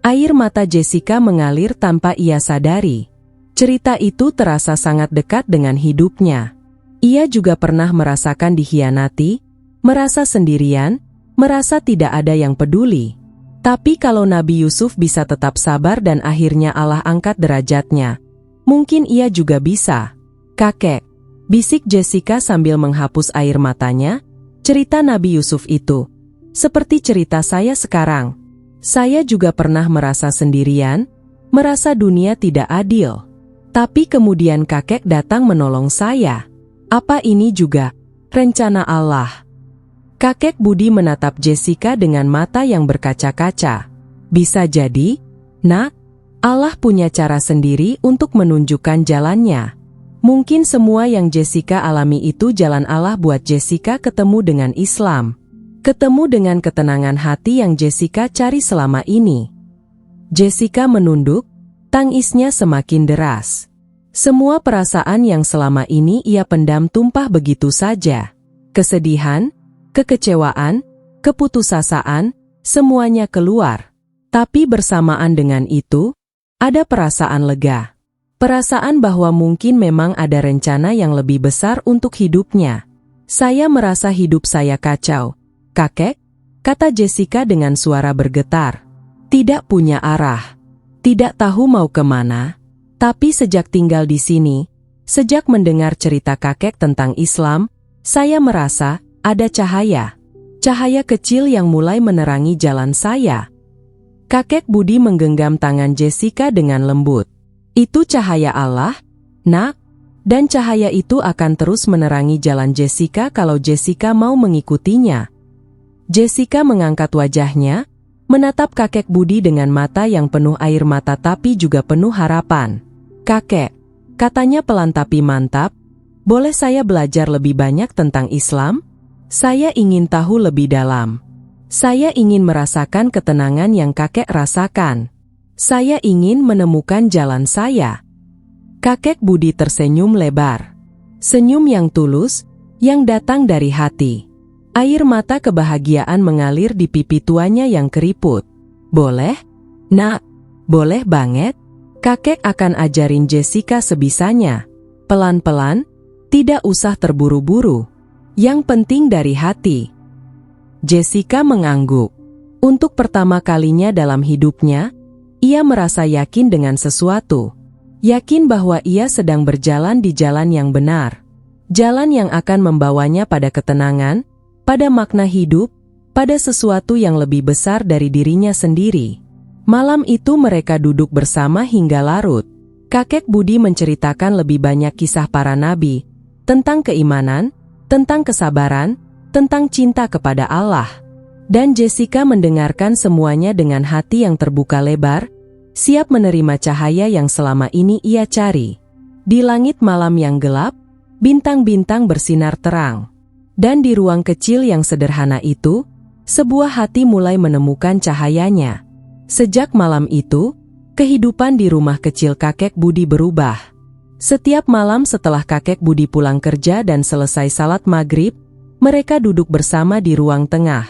Air mata Jessica mengalir tanpa ia sadari. Cerita itu terasa sangat dekat dengan hidupnya. Ia juga pernah merasakan dikhianati, merasa sendirian, merasa tidak ada yang peduli. Tapi kalau Nabi Yusuf bisa tetap sabar dan akhirnya Allah angkat derajatnya, mungkin ia juga bisa. Kakek, bisik Jessica sambil menghapus air matanya, cerita Nabi Yusuf itu seperti cerita saya sekarang. Saya juga pernah merasa sendirian, merasa dunia tidak adil. Tapi kemudian kakek datang menolong saya. Apa ini juga rencana Allah? Kakek Budi menatap Jessica dengan mata yang berkaca-kaca. Bisa jadi, Nak, Allah punya cara sendiri untuk menunjukkan jalannya. Mungkin semua yang Jessica alami itu jalan Allah buat Jessica ketemu dengan Islam. Ketemu dengan ketenangan hati yang Jessica cari selama ini. Jessica menunduk, tangisnya semakin deras. Semua perasaan yang selama ini ia pendam tumpah begitu saja. Kesedihan, kekecewaan, keputusasaan, semuanya keluar. Tapi bersamaan dengan itu, ada perasaan lega. Perasaan bahwa mungkin memang ada rencana yang lebih besar untuk hidupnya. Saya merasa hidup saya kacau, kakek, kata Jessica dengan suara bergetar. Tidak punya arah. Tidak tahu mau kemana. Tapi sejak tinggal di sini, sejak mendengar cerita kakek tentang Islam, saya merasa ada cahaya. Cahaya kecil yang mulai menerangi jalan saya. Kakek Budi menggenggam tangan Jessica dengan lembut. Itu cahaya Allah, Nak, dan cahaya itu akan terus menerangi jalan Jessica kalau Jessica mau mengikutinya. Jessica mengangkat wajahnya, menatap kakek Budi dengan mata yang penuh air mata tapi juga penuh harapan. Kakek, katanya pelan tapi mantap, boleh saya belajar lebih banyak tentang Islam? Saya ingin tahu lebih dalam. Saya ingin merasakan ketenangan yang kakek rasakan. Saya ingin menemukan jalan saya. Kakek Budi tersenyum lebar. Senyum yang tulus, yang datang dari hati. Air mata kebahagiaan mengalir di pipi tuanya yang keriput. Boleh? Nak, boleh banget? Kakek akan ajarin Jessica sebisanya. Pelan-pelan, tidak usah terburu-buru. Yang penting dari hati. Jessica mengangguk. Untuk pertama kalinya dalam hidupnya, ia merasa yakin dengan sesuatu. Yakin bahwa ia sedang berjalan di jalan yang benar. Jalan yang akan membawanya pada ketenangan, pada makna hidup, pada sesuatu yang lebih besar dari dirinya sendiri. Malam itu mereka duduk bersama hingga larut. Kakek Budi menceritakan lebih banyak kisah para nabi, tentang keimanan, tentang kesabaran, tentang cinta kepada Allah. Dan Jessica mendengarkan semuanya dengan hati yang terbuka lebar, siap menerima cahaya yang selama ini ia cari. Di langit malam yang gelap, bintang-bintang bersinar terang. Dan di ruang kecil yang sederhana itu, sebuah hati mulai menemukan cahayanya. Sejak malam itu, kehidupan di rumah kecil kakek Budi berubah. Setiap malam setelah kakek Budi pulang kerja dan selesai salat maghrib, mereka duduk bersama di ruang tengah.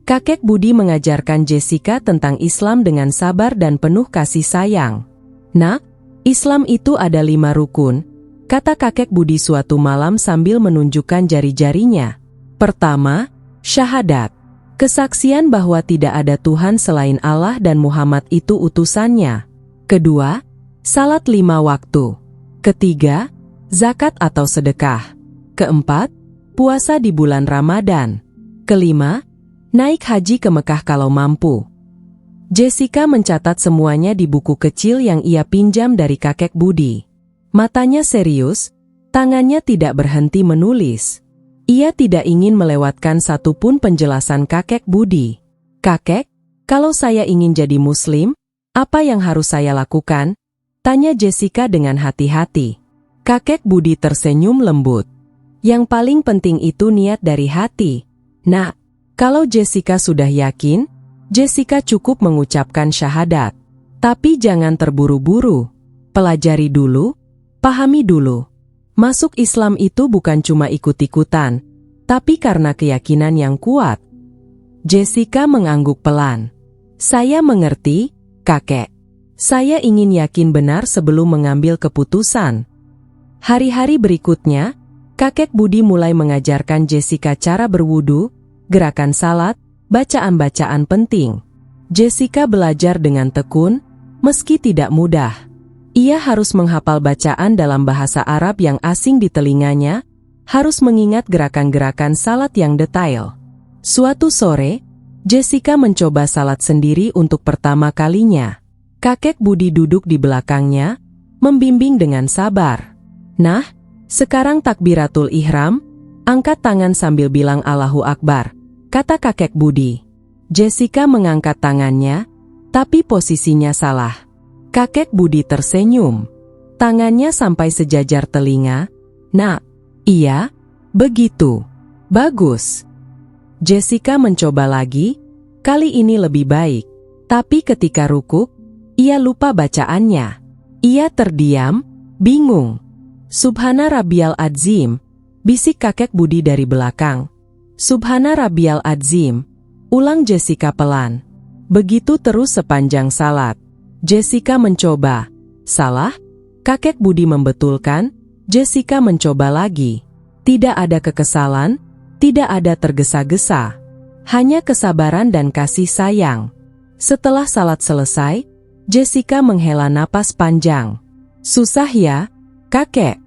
Kakek Budi mengajarkan Jessica tentang Islam dengan sabar dan penuh kasih sayang. Nak, Islam itu ada 5 rukun, kata kakek Budi suatu malam sambil menunjukkan jari-jarinya. Pertama, syahadat. Kesaksian bahwa tidak ada Tuhan selain Allah dan Muhammad itu utusannya. Kedua, salat 5 waktu. Ketiga, zakat atau sedekah. Keempat, puasa di bulan Ramadan. Kelima, naik haji ke Mekah kalau mampu. Jessica mencatat semuanya di buku kecil yang ia pinjam dari kakek Budi. Matanya serius, tangannya tidak berhenti menulis. Ia tidak ingin melewatkan satupun penjelasan kakek Budi. Kakek, kalau saya ingin jadi muslim, apa yang harus saya lakukan? Tanya Jessica dengan hati-hati. Kakek Budi tersenyum lembut. Yang paling penting itu niat dari hati. Nah, kalau Jessica sudah yakin, Jessica cukup mengucapkan syahadat. Tapi jangan terburu-buru. Pelajari dulu, pahami dulu. Masuk Islam itu bukan cuma ikut-ikutan, tapi karena keyakinan yang kuat. Jessica mengangguk pelan. Saya mengerti, kakek. Saya ingin yakin benar sebelum mengambil keputusan. Hari-hari berikutnya, kakek Budi mulai mengajarkan Jessica cara berwudu, gerakan salat, bacaan-bacaan penting. Jessica belajar dengan tekun, meski tidak mudah. Ia harus menghafal bacaan dalam bahasa Arab yang asing di telinganya, harus mengingat gerakan-gerakan salat yang detail. Suatu sore, Jessica mencoba salat sendiri untuk pertama kalinya. Kakek Budi duduk di belakangnya, membimbing dengan sabar. Nah, sekarang takbiratul ihram, angkat tangan sambil bilang Allahu Akbar, kata kakek Budi. Jessica mengangkat tangannya, tapi posisinya salah. Kakek Budi tersenyum. Tangannya sampai sejajar telinga. Nak, iya, begitu. Bagus. Jessica mencoba lagi, kali ini lebih baik. Tapi ketika rukuk, ia lupa bacaannya. Ia terdiam, bingung. Subhana Rabbiyal Adzim, bisik kakek Budi dari belakang. Subhana Rabbiyal Adzim, ulang Jessica pelan. Begitu terus sepanjang salat. Jessica mencoba. Salah? Kakek Budi membetulkan. Jessica mencoba lagi. Tidak ada kekesalan, tidak ada tergesa-gesa. Hanya kesabaran dan kasih sayang. Setelah salat selesai, Jessica menghela napas panjang. Susah ya, kakek?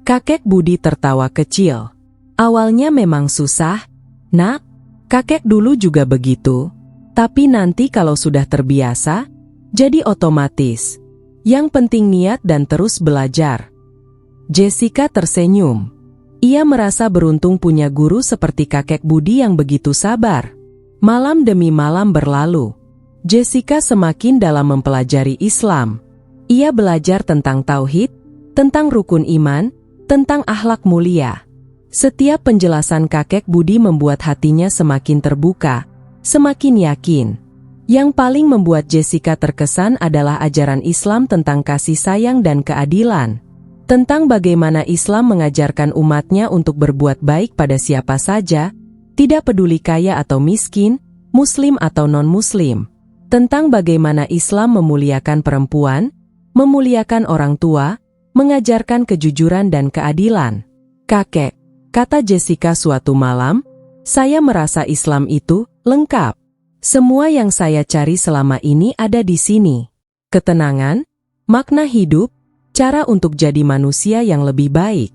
Kakek Budi tertawa kecil. Awalnya memang susah, nak. Kakek dulu juga begitu. Tapi nanti kalau sudah terbiasa, jadi otomatis. Yang penting niat dan terus belajar. Jessica tersenyum. Ia merasa beruntung punya guru seperti kakek Budi yang begitu sabar. Malam demi malam berlalu. Jessica semakin dalam mempelajari Islam. Ia belajar tentang tauhid, tentang rukun iman, tentang akhlak mulia. Setiap penjelasan kakek Budi membuat hatinya semakin terbuka, semakin yakin. Yang paling membuat Jessica terkesan adalah ajaran Islam tentang kasih sayang dan keadilan. Tentang bagaimana Islam mengajarkan umatnya untuk berbuat baik pada siapa saja, tidak peduli kaya atau miskin, muslim atau non-muslim. Tentang bagaimana Islam memuliakan perempuan, memuliakan orang tua, mengajarkan kejujuran dan keadilan. Kakek, kata Jessica suatu malam, saya merasa Islam itu lengkap. Semua yang saya cari selama ini ada di sini. Ketenangan, makna hidup, cara untuk jadi manusia yang lebih baik.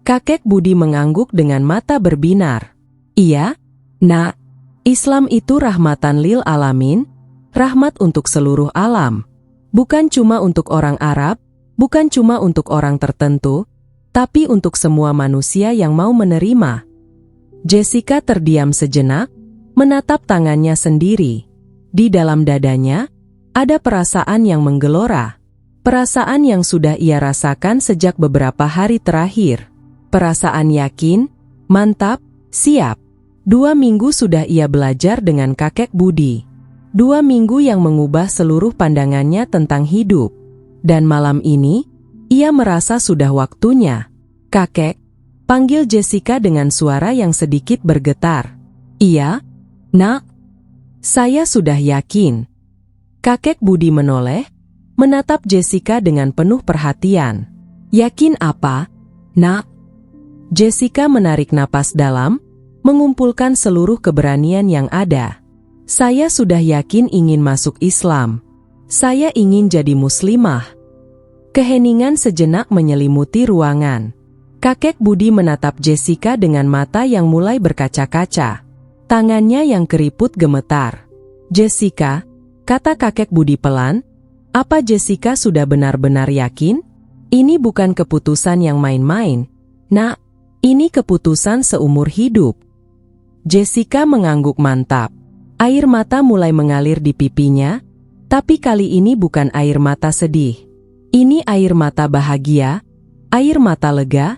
Kakek Budi mengangguk dengan mata berbinar. Iya, nak, Islam itu rahmatan lil alamin, rahmat untuk seluruh alam. Bukan cuma untuk orang Arab, bukan cuma untuk orang tertentu, tapi untuk semua manusia yang mau menerima. Jessica terdiam sejenak, menatap tangannya sendiri. Di dalam dadanya, ada perasaan yang menggelora. Perasaan yang sudah ia rasakan sejak beberapa hari terakhir. Perasaan yakin, mantap, siap. 2 minggu sudah ia belajar dengan kakek Budi. 2 minggu yang mengubah seluruh pandangannya tentang hidup. Dan malam ini, ia merasa sudah waktunya. Kakek, panggil Jessica dengan suara yang sedikit bergetar. Iya, nak, saya sudah yakin. Kakek Budi menoleh, menatap Jessica dengan penuh perhatian. Yakin apa, nak? Jessica menarik napas dalam, mengumpulkan seluruh keberanian yang ada. Saya sudah yakin ingin masuk Islam. Saya ingin jadi muslimah. Keheningan sejenak menyelimuti ruangan. Kakek Budi menatap Jessica dengan mata yang mulai berkaca-kaca. Tangannya yang keriput gemetar. Jessica, kata kakek Budi pelan, apa Jessica sudah benar-benar yakin? Ini bukan keputusan yang main-main, nak. Ini keputusan seumur hidup. Jessica mengangguk mantap. Air mata mulai mengalir di pipinya, tapi kali ini bukan air mata sedih. Ini air mata bahagia, air mata lega,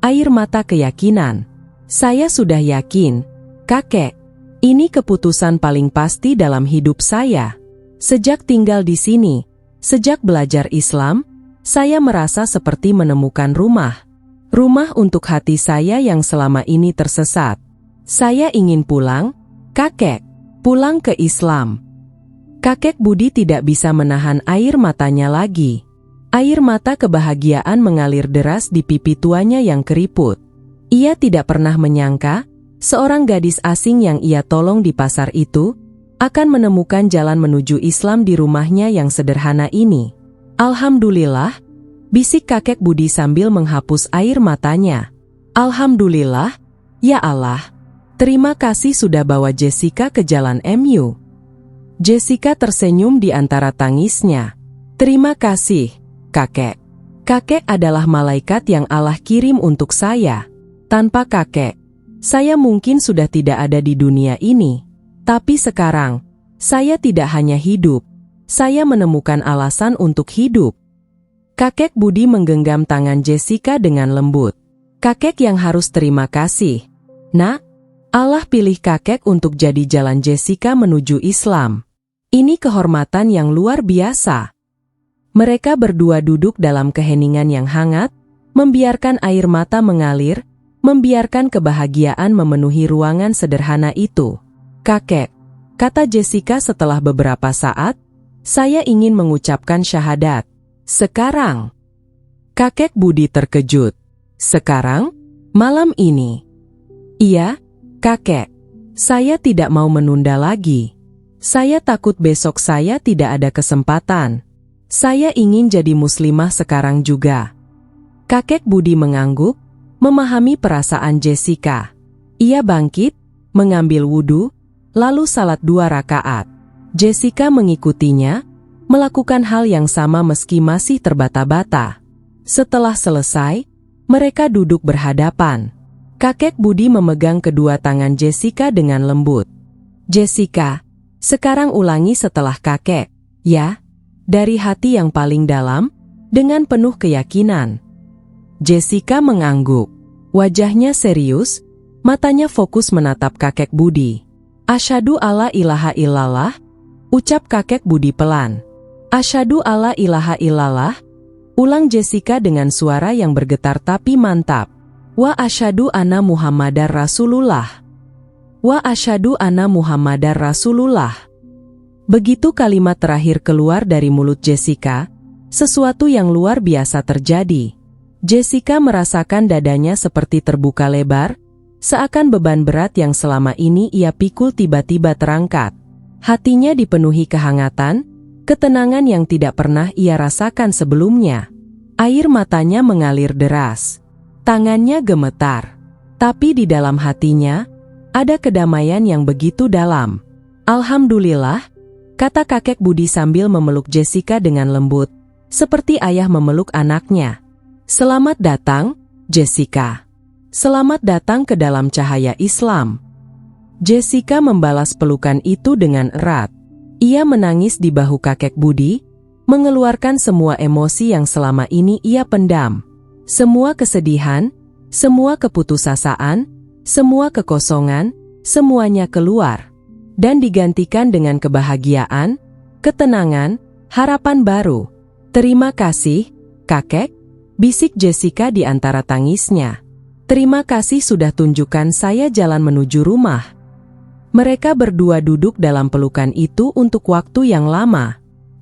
air mata keyakinan. Saya sudah yakin, kakek. Ini keputusan paling pasti dalam hidup saya. Sejak tinggal di sini, sejak belajar Islam, saya merasa seperti menemukan rumah. Rumah untuk hati saya yang selama ini tersesat. Saya ingin pulang, kakek. Pulang ke Islam. Kakek Budi tidak bisa menahan air matanya lagi. Air mata kebahagiaan mengalir deras di pipi tuanya yang keriput. Ia tidak pernah menyangka, seorang gadis asing yang ia tolong di pasar itu, akan menemukan jalan menuju Islam di rumahnya yang sederhana ini. Alhamdulillah, bisik kakek Budi sambil menghapus air matanya. Alhamdulillah, ya Allah. Terima kasih sudah bawa Jessica ke jalan MU. Jessica tersenyum di antara tangisnya. Terima kasih. kakek. Kakek adalah malaikat yang Allah kirim untuk saya. Tanpa kakek, saya mungkin sudah tidak ada di dunia ini. Tapi sekarang, saya tidak hanya hidup, saya menemukan alasan untuk hidup. Kakek Budi menggenggam tangan Jessica dengan lembut. Kakek yang harus terima kasih. Nak, Allah pilih kakek untuk jadi jalan Jessica menuju Islam. Ini kehormatan yang luar biasa. Mereka berdua duduk dalam keheningan yang hangat, membiarkan air mata mengalir, membiarkan kebahagiaan memenuhi ruangan sederhana itu. Kakek, kata Jessica setelah beberapa saat, saya ingin mengucapkan syahadat. Sekarang. Kakek Budi terkejut. Sekarang? Malam ini? Iya, kakek. Saya tidak mau menunda lagi. Saya takut besok saya tidak ada kesempatan. Saya ingin jadi muslimah sekarang juga. Kakek Budi mengangguk, memahami perasaan Jessica. Ia bangkit, mengambil wudhu, lalu salat 2 rakaat. Jessica mengikutinya, melakukan hal yang sama meski masih terbata-bata. Setelah selesai, mereka duduk berhadapan. Kakek Budi memegang kedua tangan Jessica dengan lembut. Jessica, sekarang ulangi setelah kakek, ya? Dari hati yang paling dalam, dengan penuh keyakinan. Jessica mengangguk. Wajahnya serius, matanya fokus menatap kakek Budi. Asyhadu alla ilaha illallah, ucap kakek Budi pelan. Asyhadu alla ilaha illallah, ulang Jessica dengan suara yang bergetar tapi mantap. Wa asyhadu anna Muhammadar Rasulullah. Wa asyhadu anna Muhammadar Rasulullah. Begitu kalimat terakhir keluar dari mulut Jessica, sesuatu yang luar biasa terjadi. Jessica merasakan dadanya seperti terbuka lebar, seakan beban berat yang selama ini ia pikul tiba-tiba terangkat. Hatinya dipenuhi kehangatan, ketenangan yang tidak pernah ia rasakan sebelumnya. Air matanya mengalir deras. Tangannya gemetar. Tapi di dalam hatinya, ada kedamaian yang begitu dalam. Alhamdulillah, kata kakek Budi sambil memeluk Jessica dengan lembut, seperti ayah memeluk anaknya. Selamat datang, Jessica. Selamat datang ke dalam cahaya Islam. Jessica membalas pelukan itu dengan erat. Ia menangis di bahu kakek Budi, mengeluarkan semua emosi yang selama ini ia pendam. Semua kesedihan, semua keputusasaan, semua kekosongan, semuanya keluar. Dan digantikan dengan kebahagiaan, ketenangan, harapan baru. Terima kasih, kakek, bisik Jessica di antara tangisnya. Terima kasih sudah tunjukkan saya jalan menuju rumah. Mereka berdua duduk dalam pelukan itu untuk waktu yang lama.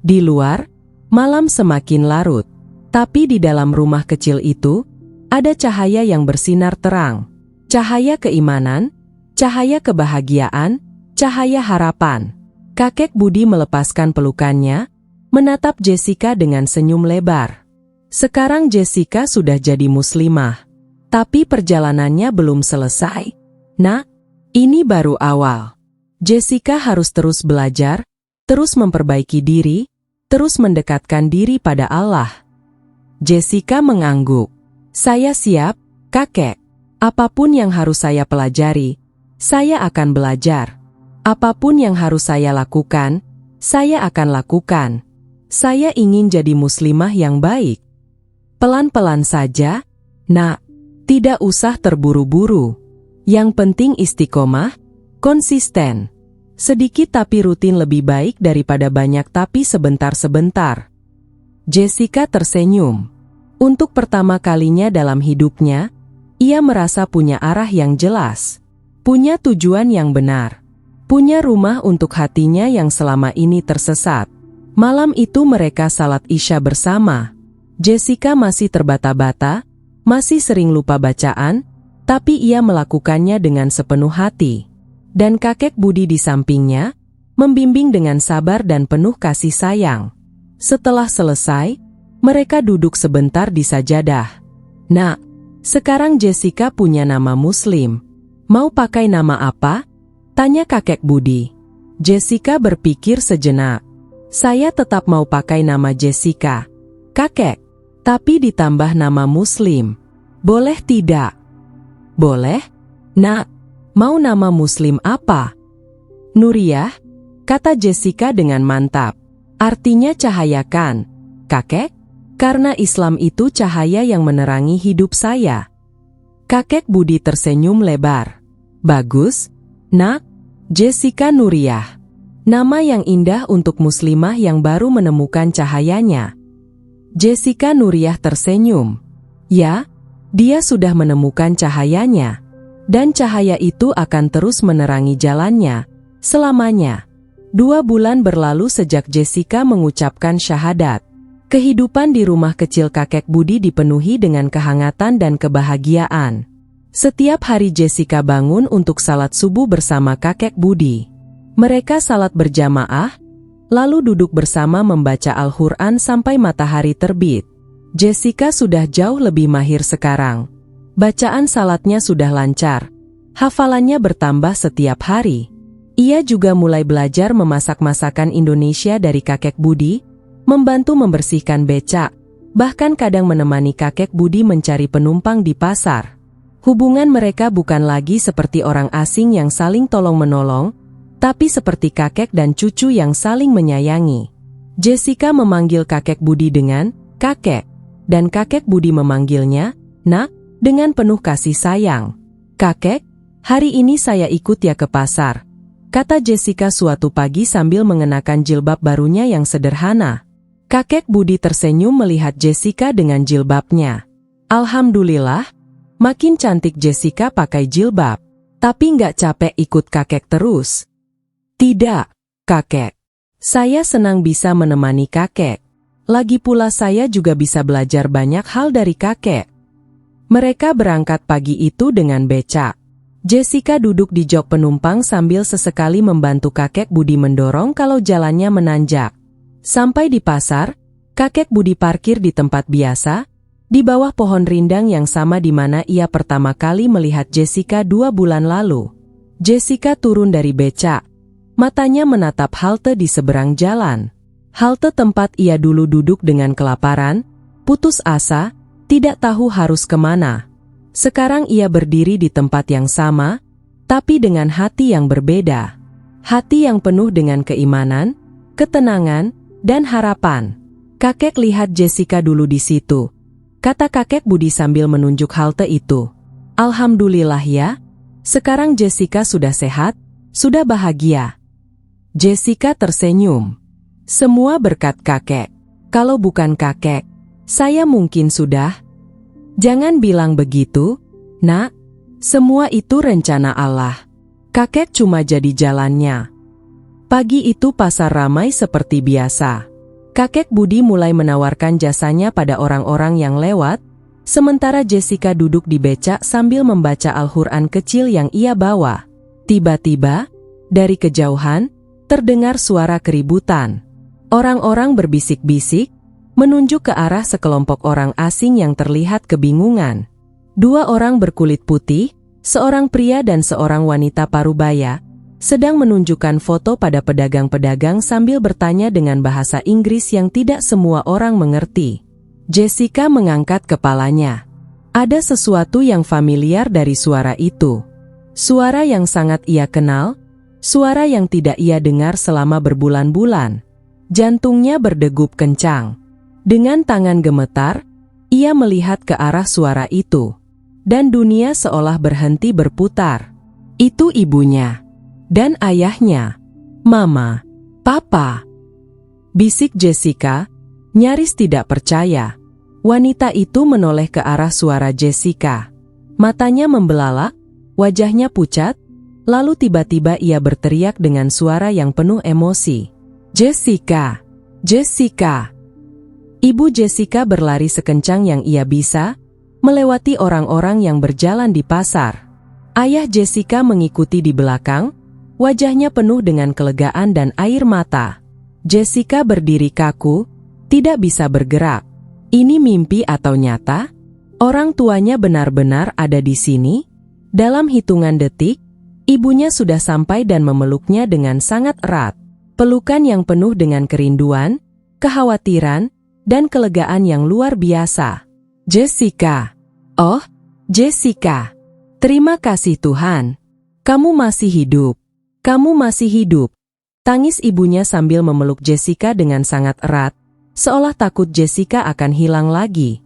Di luar, malam semakin larut. Tapi di dalam rumah kecil itu, ada cahaya yang bersinar terang. Cahaya keimanan, cahaya kebahagiaan, cahaya harapan. Kakek Budi melepaskan pelukannya, menatap Jessica dengan senyum lebar. Sekarang Jessica sudah jadi muslimah. Tapi perjalanannya belum selesai. Nak, ini baru awal. Jessica harus terus belajar, terus memperbaiki diri, terus mendekatkan diri pada Allah. Jessica mengangguk. Saya siap, kakek. Apapun yang harus saya pelajari, saya akan belajar. Apapun yang harus saya lakukan, saya akan lakukan. Saya ingin jadi muslimah yang baik. Pelan-pelan saja, nak. Tidak usah terburu-buru. Yang penting istiqomah, konsisten. Sedikit tapi rutin lebih baik daripada banyak tapi sebentar-sebentar. Jessica tersenyum. Untuk pertama kalinya dalam hidupnya, ia merasa punya arah yang jelas. Punya tujuan yang benar. Punya rumah untuk hatinya yang selama ini tersesat. Malam itu mereka salat Isya bersama. Jessica masih terbata-bata, masih sering lupa bacaan, tapi ia melakukannya dengan sepenuh hati. Dan kakek Budi di sampingnya, membimbing dengan sabar dan penuh kasih sayang. Setelah selesai, mereka duduk sebentar di sajadah. Nak, sekarang Jessica punya nama Muslim. Mau pakai nama apa? Tanya kakek Budi. Jessica berpikir sejenak. Saya tetap mau pakai nama Jessica, kakek. Tapi ditambah nama Muslim. Boleh tidak? Boleh, Nak. Mau nama Muslim apa? Nuriyah, kata Jessica dengan mantap. Artinya cahaya kan, kakek? Karena Islam itu cahaya yang menerangi hidup saya. Kakek Budi tersenyum lebar. Bagus, Nak. Jessica Nuriyah. Nama yang indah untuk muslimah yang baru menemukan cahayanya. Jessica Nuriyah tersenyum. Ya, dia sudah menemukan cahayanya. Dan cahaya itu akan terus menerangi jalannya, selamanya. 2 bulan berlalu sejak Jessica mengucapkan syahadat. Kehidupan di rumah kecil kakek Budi dipenuhi dengan kehangatan dan kebahagiaan. Setiap hari Jessica bangun untuk salat subuh bersama kakek Budi. Mereka salat berjamaah, lalu duduk bersama membaca Al-Quran sampai matahari terbit. Jessica sudah jauh lebih mahir sekarang. Bacaan salatnya sudah lancar. Hafalannya bertambah setiap hari. Ia juga mulai belajar memasak masakan Indonesia dari kakek Budi, membantu membersihkan becak, bahkan kadang menemani kakek Budi mencari penumpang di pasar. Hubungan mereka bukan lagi seperti orang asing yang saling tolong-menolong, tapi seperti kakek dan cucu yang saling menyayangi. Jessica memanggil kakek Budi dengan kakek, dan kakek Budi memanggilnya Nak dengan penuh kasih sayang. Kakek, hari ini saya ikut ya ke pasar, kata Jessica suatu pagi sambil mengenakan jilbab barunya yang sederhana. Kakek Budi tersenyum melihat Jessica dengan jilbabnya. Alhamdulillah, makin cantik Jessica pakai jilbab. Tapi nggak capek ikut kakek terus? Tidak, kakek. Saya senang bisa menemani kakek. Lagi pula saya juga bisa belajar banyak hal dari kakek. Mereka berangkat pagi itu dengan becak. Jessica duduk di jok penumpang sambil sesekali membantu kakek Budi mendorong kalau jalannya menanjak. Sampai di pasar, kakek Budi parkir di tempat biasa, di bawah pohon rindang yang sama di mana ia pertama kali melihat Jessica 2 bulan lalu. Jessica turun dari becak. Matanya menatap halte di seberang jalan. Halte tempat ia dulu duduk dengan kelaparan, putus asa, tidak tahu harus kemana. Sekarang ia berdiri di tempat yang sama, tapi dengan hati yang berbeda. Hati yang penuh dengan keimanan, ketenangan, dan harapan. Kakek lihat Jessica dulu di situ, kata kakek Budi sambil menunjuk halte itu. Alhamdulillah ya, sekarang Jessica sudah sehat, sudah bahagia. Jessica tersenyum. Semua berkat kakek. Kalau bukan kakek, saya mungkin sudah. Jangan bilang begitu, Nak. Semua itu rencana Allah. Kakek cuma jadi jalannya. Pagi itu pasar ramai seperti biasa. Kakek Budi mulai menawarkan jasanya pada orang-orang yang lewat, sementara Jessica duduk di becak sambil membaca Al-Quran kecil yang ia bawa. Tiba-tiba, dari kejauhan, terdengar suara keributan. Orang-orang berbisik-bisik, menunjuk ke arah sekelompok orang asing yang terlihat kebingungan. 2 orang berkulit putih, seorang pria dan seorang wanita parubaya, sedang menunjukkan foto pada pedagang-pedagang sambil bertanya dengan bahasa Inggris yang tidak semua orang mengerti. Jessica mengangkat kepalanya. Ada sesuatu yang familiar dari suara itu. Suara yang sangat ia kenal, suara yang tidak ia dengar selama berbulan-bulan. Jantungnya berdegup kencang. Dengan tangan gemetar, ia melihat ke arah suara itu. Dan dunia seolah berhenti berputar. Itu ibunya. Dan ayahnya. Mama. Papa. Bisik Jessica, nyaris tidak percaya. Wanita itu menoleh ke arah suara Jessica. Matanya membelalak, wajahnya pucat, lalu tiba-tiba ia berteriak dengan suara yang penuh emosi. Jessica! Jessica! Ibu Jessica berlari sekencang yang ia bisa, melewati orang-orang yang berjalan di pasar. Ayah Jessica mengikuti di belakang, wajahnya penuh dengan kelegaan dan air mata. Jessica berdiri kaku, tidak bisa bergerak. Ini mimpi atau nyata? Orang tuanya benar-benar ada di sini? Dalam hitungan detik, ibunya sudah sampai dan memeluknya dengan sangat erat. Pelukan yang penuh dengan kerinduan, kekhawatiran, dan kelegaan yang luar biasa. Jessica. Oh, Jessica. Terima kasih Tuhan. Kamu masih hidup. Kamu masih hidup. Tangis ibunya sambil memeluk Jessica dengan sangat erat, seolah takut Jessica akan hilang lagi.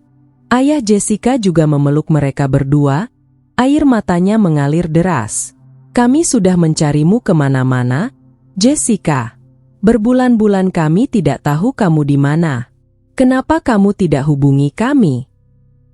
Ayah Jessica juga memeluk mereka berdua, air matanya mengalir deras. Kami sudah mencarimu kemana-mana, Jessica. Berbulan-bulan kami tidak tahu kamu di mana. Kenapa kamu tidak hubungi kami?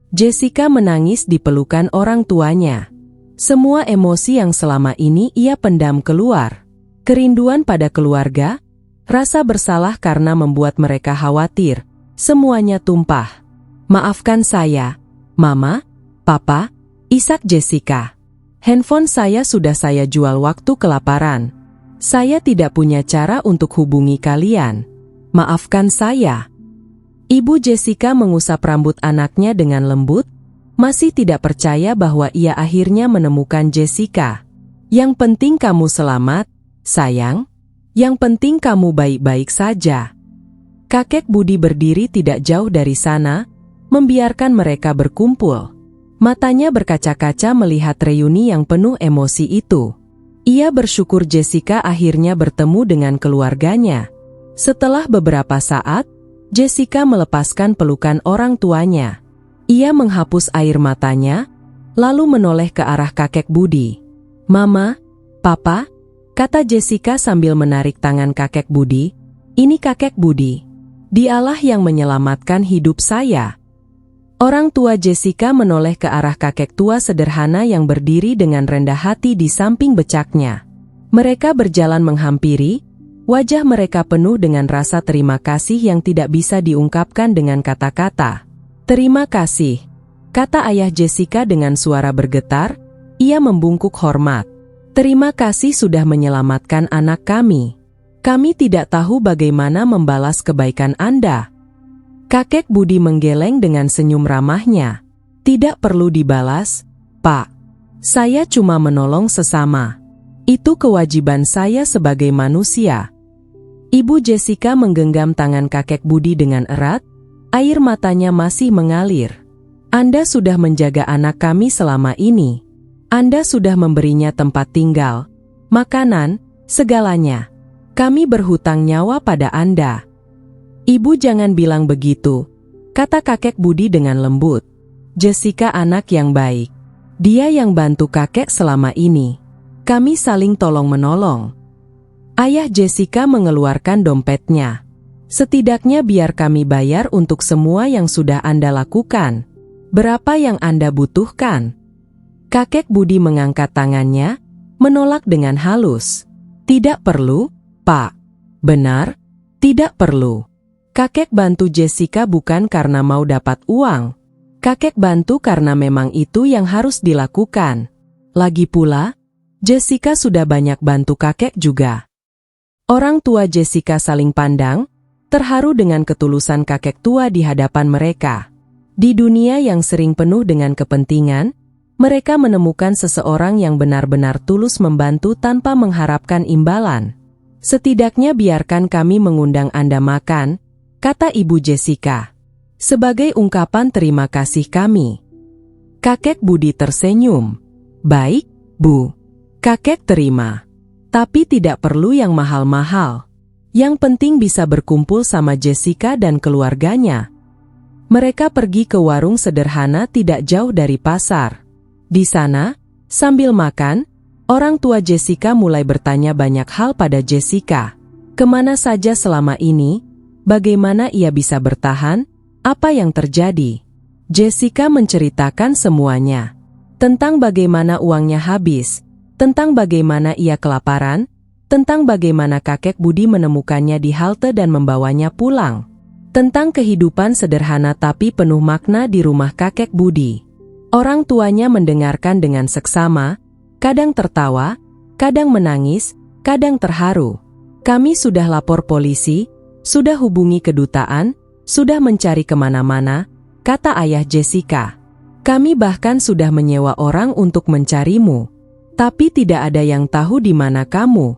Jessica menangis di pelukan orang tuanya. Semua emosi yang selama ini ia pendam keluar. Kerinduan pada keluarga, rasa bersalah karena membuat mereka khawatir, semuanya tumpah. Maafkan saya, Mama, Papa, isak Jessica. Handphone saya sudah saya jual waktu kelaparan. Saya tidak punya cara untuk hubungi kalian. Maafkan saya. Ibu Jessica mengusap rambut anaknya dengan lembut, masih tidak percaya bahwa ia akhirnya menemukan Jessica. Yang penting kamu selamat, sayang. Yang penting kamu baik-baik saja. Kakek Budi berdiri tidak jauh dari sana, membiarkan mereka berkumpul. Matanya berkaca-kaca melihat reuni yang penuh emosi itu. Ia bersyukur Jessica akhirnya bertemu dengan keluarganya. Setelah beberapa saat, Jessica melepaskan pelukan orang tuanya. Ia menghapus air matanya, lalu menoleh ke arah kakek Budi. Mama, Papa, kata Jessica sambil menarik tangan kakek Budi. Ini kakek Budi. Dialah yang menyelamatkan hidup saya. Orang tua Jessica menoleh ke arah kakek tua sederhana yang berdiri dengan rendah hati di samping becaknya. Mereka berjalan menghampiri, wajah mereka penuh dengan rasa terima kasih yang tidak bisa diungkapkan dengan kata-kata. Terima kasih, kata ayah Jessica dengan suara bergetar, ia membungkuk hormat. Terima kasih sudah menyelamatkan anak kami. Kami tidak tahu bagaimana membalas kebaikan Anda. Kakek Budi menggeleng dengan senyum ramahnya. Tidak perlu dibalas, Pak. Saya cuma menolong sesama. Itu kewajiban saya sebagai manusia. Ibu Jessica menggenggam tangan kakek Budi dengan erat, air matanya masih mengalir. Anda sudah menjaga anak kami selama ini. Anda sudah memberinya tempat tinggal, makanan, segalanya. Kami berhutang nyawa pada Anda. Ibu jangan bilang begitu, kata kakek Budi dengan lembut. Jessica anak yang baik. Dia yang bantu kakek selama ini. Kami saling tolong-menolong. Ayah Jessica mengeluarkan dompetnya. Setidaknya biar kami bayar untuk semua yang sudah Anda lakukan. Berapa yang Anda butuhkan? Kakek Budi mengangkat tangannya, menolak dengan halus. Tidak perlu, Pak. Benar, tidak perlu. Kakek bantu Jessica bukan karena mau dapat uang. Kakek bantu karena memang itu yang harus dilakukan. Lagi pula, Jessica sudah banyak bantu kakek juga. Orang tua Jessica saling pandang, terharu dengan ketulusan kakek tua di hadapan mereka. Di dunia yang sering penuh dengan kepentingan, mereka menemukan seseorang yang benar-benar tulus membantu tanpa mengharapkan imbalan. Setidaknya biarkan kami mengundang Anda makan, kata Ibu Jessica. Sebagai ungkapan terima kasih kami. Kakek Budi tersenyum. Baik, Bu. Kakek terima. Tapi tidak perlu yang mahal-mahal. Yang penting bisa berkumpul sama Jessica dan keluarganya. Mereka pergi ke warung sederhana tidak jauh dari pasar. Di sana, sambil makan, orang tua Jessica mulai bertanya banyak hal pada Jessica. Kemana saja selama ini? Bagaimana ia bisa bertahan? Apa yang terjadi? Jessica menceritakan semuanya. Tentang bagaimana uangnya habis, tentang bagaimana ia kelaparan, tentang bagaimana kakek Budi menemukannya di halte dan membawanya pulang. Tentang kehidupan sederhana tapi penuh makna di rumah kakek Budi. Orang tuanya mendengarkan dengan seksama, kadang tertawa, kadang menangis, kadang terharu. Kami sudah lapor polisi, sudah hubungi kedutaan, sudah mencari kemana-mana, kata ayah Jessica. Kami bahkan sudah menyewa orang untuk mencarimu. Tapi tidak ada yang tahu di mana kamu.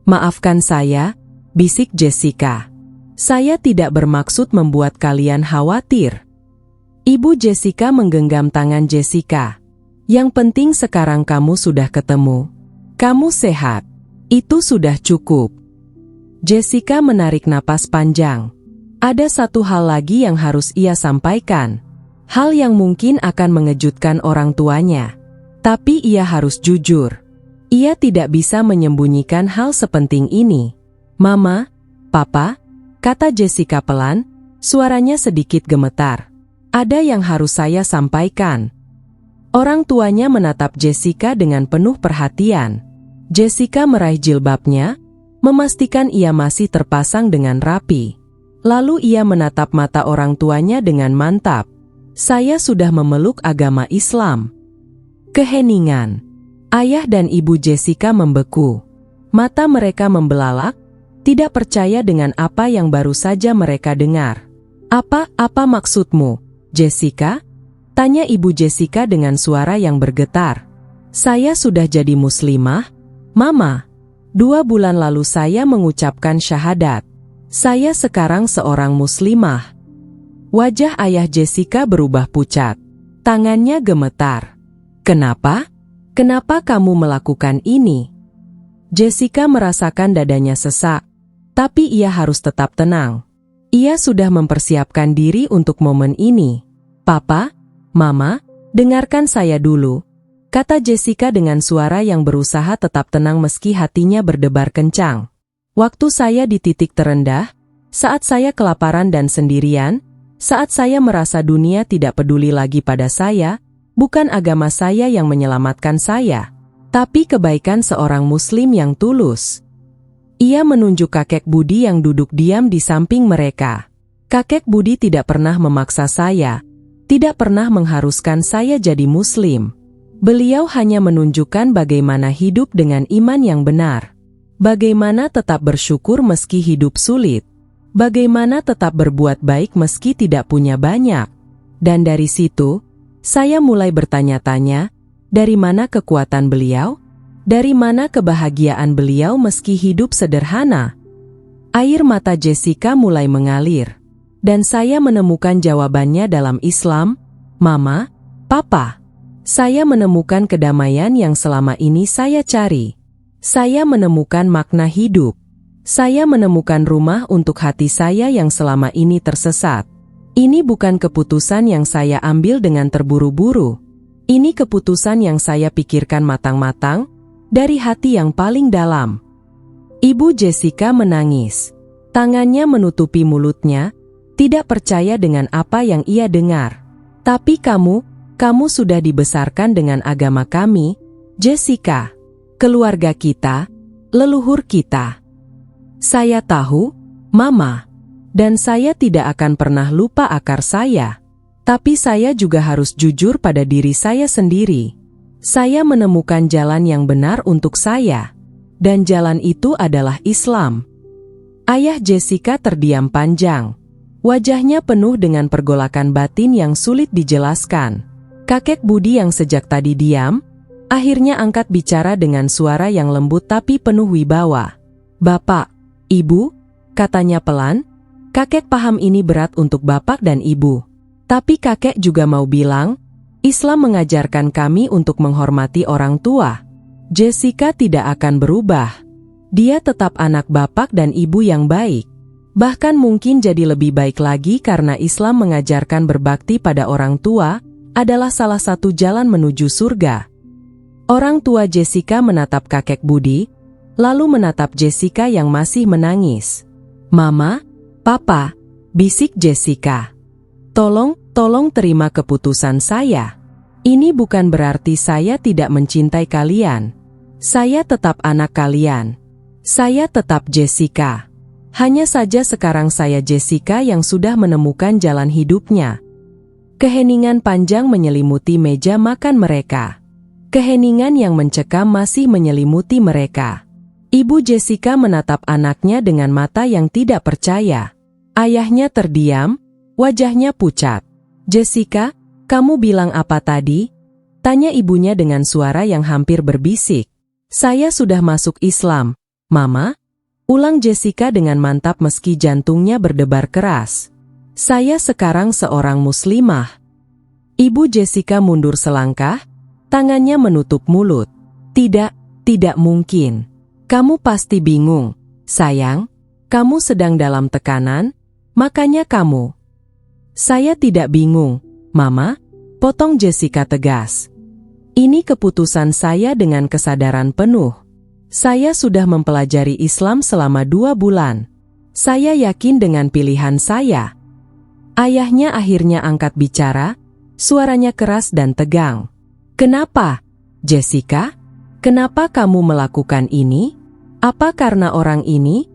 Maafkan saya, bisik Jessica. Saya tidak bermaksud membuat kalian khawatir. Ibu Jessica menggenggam tangan Jessica. Yang penting sekarang kamu sudah ketemu. Kamu sehat. Itu sudah cukup. Jessica menarik napas panjang. Ada satu hal lagi yang harus ia sampaikan. Hal yang mungkin akan mengejutkan orang tuanya. Tapi ia harus jujur. Ia tidak bisa menyembunyikan hal sepenting ini. Mama, Papa, kata Jessica pelan, suaranya sedikit gemetar. Ada yang harus saya sampaikan. Orang tuanya menatap Jessica dengan penuh perhatian. Jessica meraih jilbabnya, memastikan ia masih terpasang dengan rapi. Lalu ia menatap mata orang tuanya dengan mantap. Saya sudah memeluk agama Islam. Keheningan. Ayah dan ibu Jessica membeku. Mata mereka membelalak, tidak percaya dengan apa yang baru saja mereka dengar. Apa maksudmu, Jessica? Tanya ibu Jessica dengan suara yang bergetar. Saya sudah jadi muslimah, Mama. 2 bulan lalu saya mengucapkan syahadat. Saya sekarang seorang muslimah. Wajah ayah Jessica berubah pucat. Tangannya gemetar. Kenapa? Kenapa kamu melakukan ini? Jessica merasakan dadanya sesak. Tapi ia harus tetap tenang. Ia sudah mempersiapkan diri untuk momen ini. Papa, Mama, dengarkan saya dulu, kata Jessica dengan suara yang berusaha tetap tenang meski hatinya berdebar kencang. Waktu saya di titik terendah, saat saya kelaparan dan sendirian, saat saya merasa dunia tidak peduli lagi pada saya, bukan agama saya yang menyelamatkan saya, tapi kebaikan seorang muslim yang tulus. Ia menunjuk kakek Budi yang duduk diam di samping mereka. Kakek Budi tidak pernah memaksa saya, tidak pernah mengharuskan saya jadi muslim. Beliau hanya menunjukkan bagaimana hidup dengan iman yang benar. Bagaimana tetap bersyukur meski hidup sulit. Bagaimana tetap berbuat baik meski tidak punya banyak. Dan dari situ, saya mulai bertanya-tanya, dari mana kekuatan beliau? Dari mana kebahagiaan beliau meski hidup sederhana? Air mata Jessica mulai mengalir. Dan saya menemukan jawabannya dalam Islam, Mama, Papa. Saya menemukan kedamaian yang selama ini saya cari. Saya menemukan makna hidup. Saya menemukan rumah untuk hati saya yang selama ini tersesat. Ini bukan keputusan yang saya ambil dengan terburu-buru. Ini keputusan yang saya pikirkan matang-matang, dari hati yang paling dalam. Ibu Jessica menangis. Tangannya menutupi mulutnya, tidak percaya dengan apa yang ia dengar. Tapi kamu sudah dibesarkan dengan agama kami, Jessica. Keluarga kita, leluhur kita. Saya tahu, Mama. Dan saya tidak akan pernah lupa akar saya. Tapi saya juga harus jujur pada diri saya sendiri. Saya menemukan jalan yang benar untuk saya. Dan jalan itu adalah Islam. Ayah Jessica terdiam panjang. Wajahnya penuh dengan pergolakan batin yang sulit dijelaskan. Kakek Budi yang sejak tadi diam, akhirnya angkat bicara dengan suara yang lembut tapi penuh wibawa. Bapak, Ibu, katanya pelan, kakek paham ini berat untuk Bapak dan Ibu. Tapi kakek juga mau bilang, Islam mengajarkan kami untuk menghormati orang tua. Jessica tidak akan berubah. Dia tetap anak Bapak dan Ibu yang baik. Bahkan mungkin jadi lebih baik lagi karena Islam mengajarkan berbakti pada orang tua adalah salah satu jalan menuju surga. Orang tua Jessica menatap kakek Budi, lalu menatap Jessica yang masih menangis. Mama, Papa, bisik Jessica. Tolong terima keputusan saya. Ini bukan berarti saya tidak mencintai kalian. Saya tetap anak kalian. Saya tetap Jessica. Hanya saja sekarang saya Jessica yang sudah menemukan jalan hidupnya. Keheningan panjang menyelimuti meja makan mereka. Keheningan yang mencekam masih menyelimuti mereka. Ibu Jessica menatap anaknya dengan mata yang tidak percaya. Ayahnya terdiam, wajahnya pucat. Jessica, kamu bilang apa tadi? Tanya ibunya dengan suara yang hampir berbisik. Saya sudah masuk Islam, Mama. Ulang Jessica dengan mantap meski jantungnya berdebar keras. Saya sekarang seorang muslimah. Ibu Jessica mundur selangkah, tangannya menutup mulut. Tidak mungkin. Kamu pasti bingung, sayang. Kamu sedang dalam tekanan, makanya kamu. Saya tidak bingung, Mama, potong Jessica tegas. Ini keputusan saya dengan kesadaran penuh. Saya sudah mempelajari Islam selama 2 bulan. Saya yakin dengan pilihan saya. Ayahnya akhirnya angkat bicara, suaranya keras dan tegang. Kenapa, Jessica? Kenapa kamu melakukan ini? Apa karena orang ini?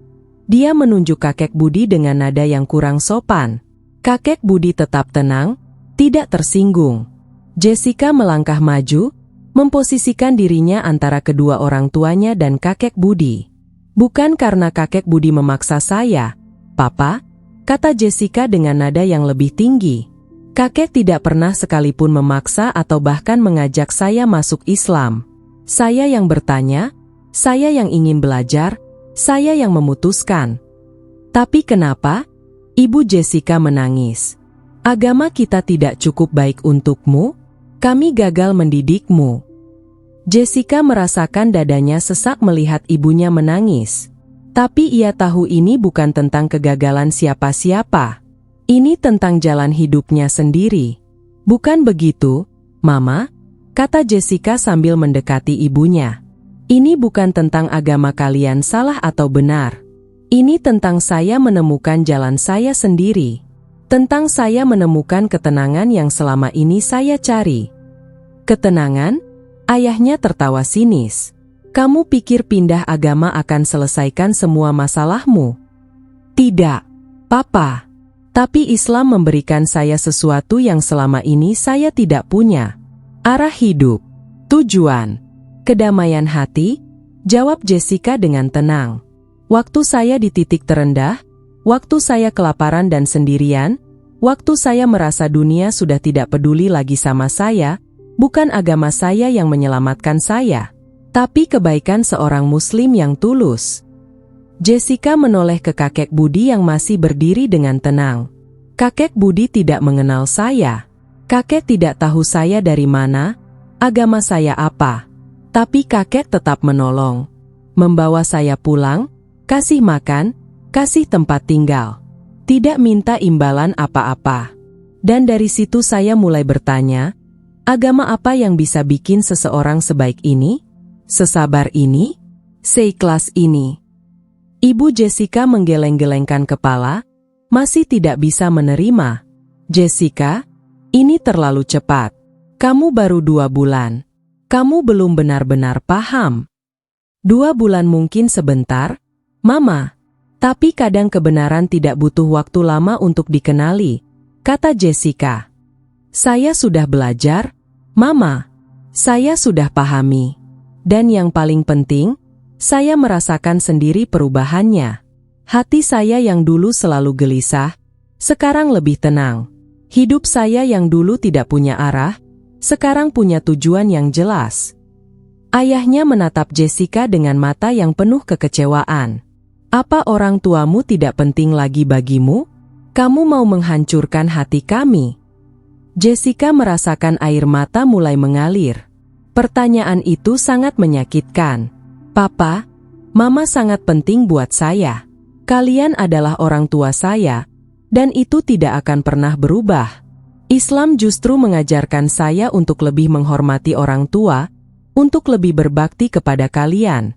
Dia menunjuk kakek Budi dengan nada yang kurang sopan. Kakek Budi tetap tenang, tidak tersinggung. Jessica melangkah maju, memposisikan dirinya antara kedua orang tuanya dan kakek Budi. Bukan karena kakek Budi memaksa saya, Papa, kata Jessica dengan nada yang lebih tinggi. Kakek tidak pernah sekalipun memaksa atau bahkan mengajak saya masuk Islam. Saya yang bertanya, saya yang ingin belajar, saya yang memutuskan. Tapi kenapa? Ibu Jessica menangis. Agama kita tidak cukup baik untukmu? Kami gagal mendidikmu. Jessica merasakan dadanya sesak melihat ibunya menangis. Tapi ia tahu ini bukan tentang kegagalan siapa-siapa. Ini tentang jalan hidupnya sendiri. Bukan begitu, Mama? Kata Jessica sambil mendekati ibunya. Ini bukan tentang agama kalian salah atau benar. Ini tentang saya menemukan jalan saya sendiri. Tentang saya menemukan ketenangan yang selama ini saya cari. Ketenangan? Ayahnya tertawa sinis. Kamu pikir pindah agama akan selesaikan semua masalahmu? Tidak, Papa. Tapi Islam memberikan saya sesuatu yang selama ini saya tidak punya. Arah hidup, tujuan, kedamaian hati, jawab Jessica dengan tenang. Waktu saya di titik terendah, waktu saya kelaparan dan sendirian, waktu saya merasa dunia sudah tidak peduli lagi sama saya, bukan agama saya yang menyelamatkan saya, tapi kebaikan seorang muslim yang tulus. Jessica menoleh ke kakek Budi yang masih berdiri dengan tenang. Kakek Budi tidak mengenal saya. Kakek tidak tahu saya dari mana, agama saya apa. Tapi kakek tetap menolong. Membawa saya pulang, kasih makan, kasih tempat tinggal. Tidak minta imbalan apa-apa. Dan dari situ saya mulai bertanya, agama apa yang bisa bikin seseorang sebaik ini? Sesabar ini? Seikhlas ini? Ibu Jessica menggeleng-gelengkan kepala, masih tidak bisa menerima. Jessica, ini terlalu cepat. Kamu baru 2 bulan. Kamu belum benar-benar paham. 2 bulan mungkin sebentar, Mama. Tapi kadang kebenaran tidak butuh waktu lama untuk dikenali, kata Jessica. Saya sudah belajar, Mama. Saya sudah pahami. Dan yang paling penting, saya merasakan sendiri perubahannya. Hati saya yang dulu selalu gelisah, sekarang lebih tenang. Hidup saya yang dulu tidak punya arah, sekarang punya tujuan yang jelas. Ayahnya menatap Jessica dengan mata yang penuh kekecewaan. Apa orang tuamu tidak penting lagi bagimu? Kamu mau menghancurkan hati kami. Jessica merasakan air mata mulai mengalir. Pertanyaan itu sangat menyakitkan. Papa, Mama sangat penting buat saya. Kalian adalah orang tua saya, dan itu tidak akan pernah berubah. Islam justru mengajarkan saya untuk lebih menghormati orang tua, untuk lebih berbakti kepada kalian.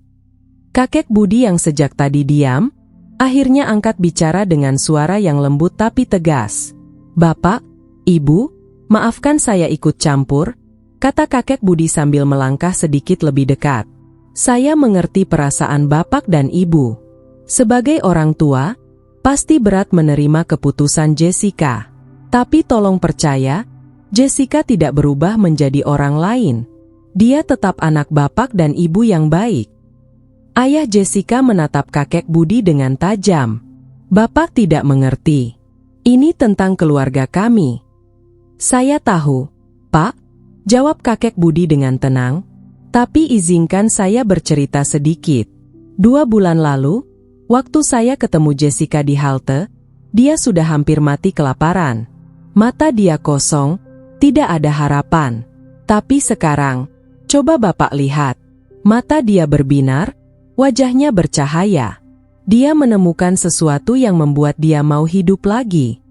Kakek Budi yang sejak tadi diam, akhirnya angkat bicara dengan suara yang lembut tapi tegas. Bapak, Ibu, maafkan saya ikut campur, kata kakek Budi sambil melangkah sedikit lebih dekat. Saya mengerti perasaan Bapak dan Ibu. Sebagai orang tua, pasti berat menerima keputusan Jessica. Tapi tolong percaya, Jessica tidak berubah menjadi orang lain. Dia tetap anak Bapak dan Ibu yang baik. Ayah Jessica menatap kakek Budi dengan tajam. Bapak tidak mengerti. Ini tentang keluarga kami. Saya tahu, Pak, jawab kakek Budi dengan tenang. Tapi izinkan saya bercerita sedikit. 2 bulan lalu, Waktu saya ketemu Jessica di halte, dia sudah hampir mati kelaparan. Mata dia kosong, tidak ada harapan. Tapi sekarang, coba Bapak lihat. Mata dia berbinar, wajahnya bercahaya. Dia menemukan sesuatu yang membuat dia mau hidup lagi.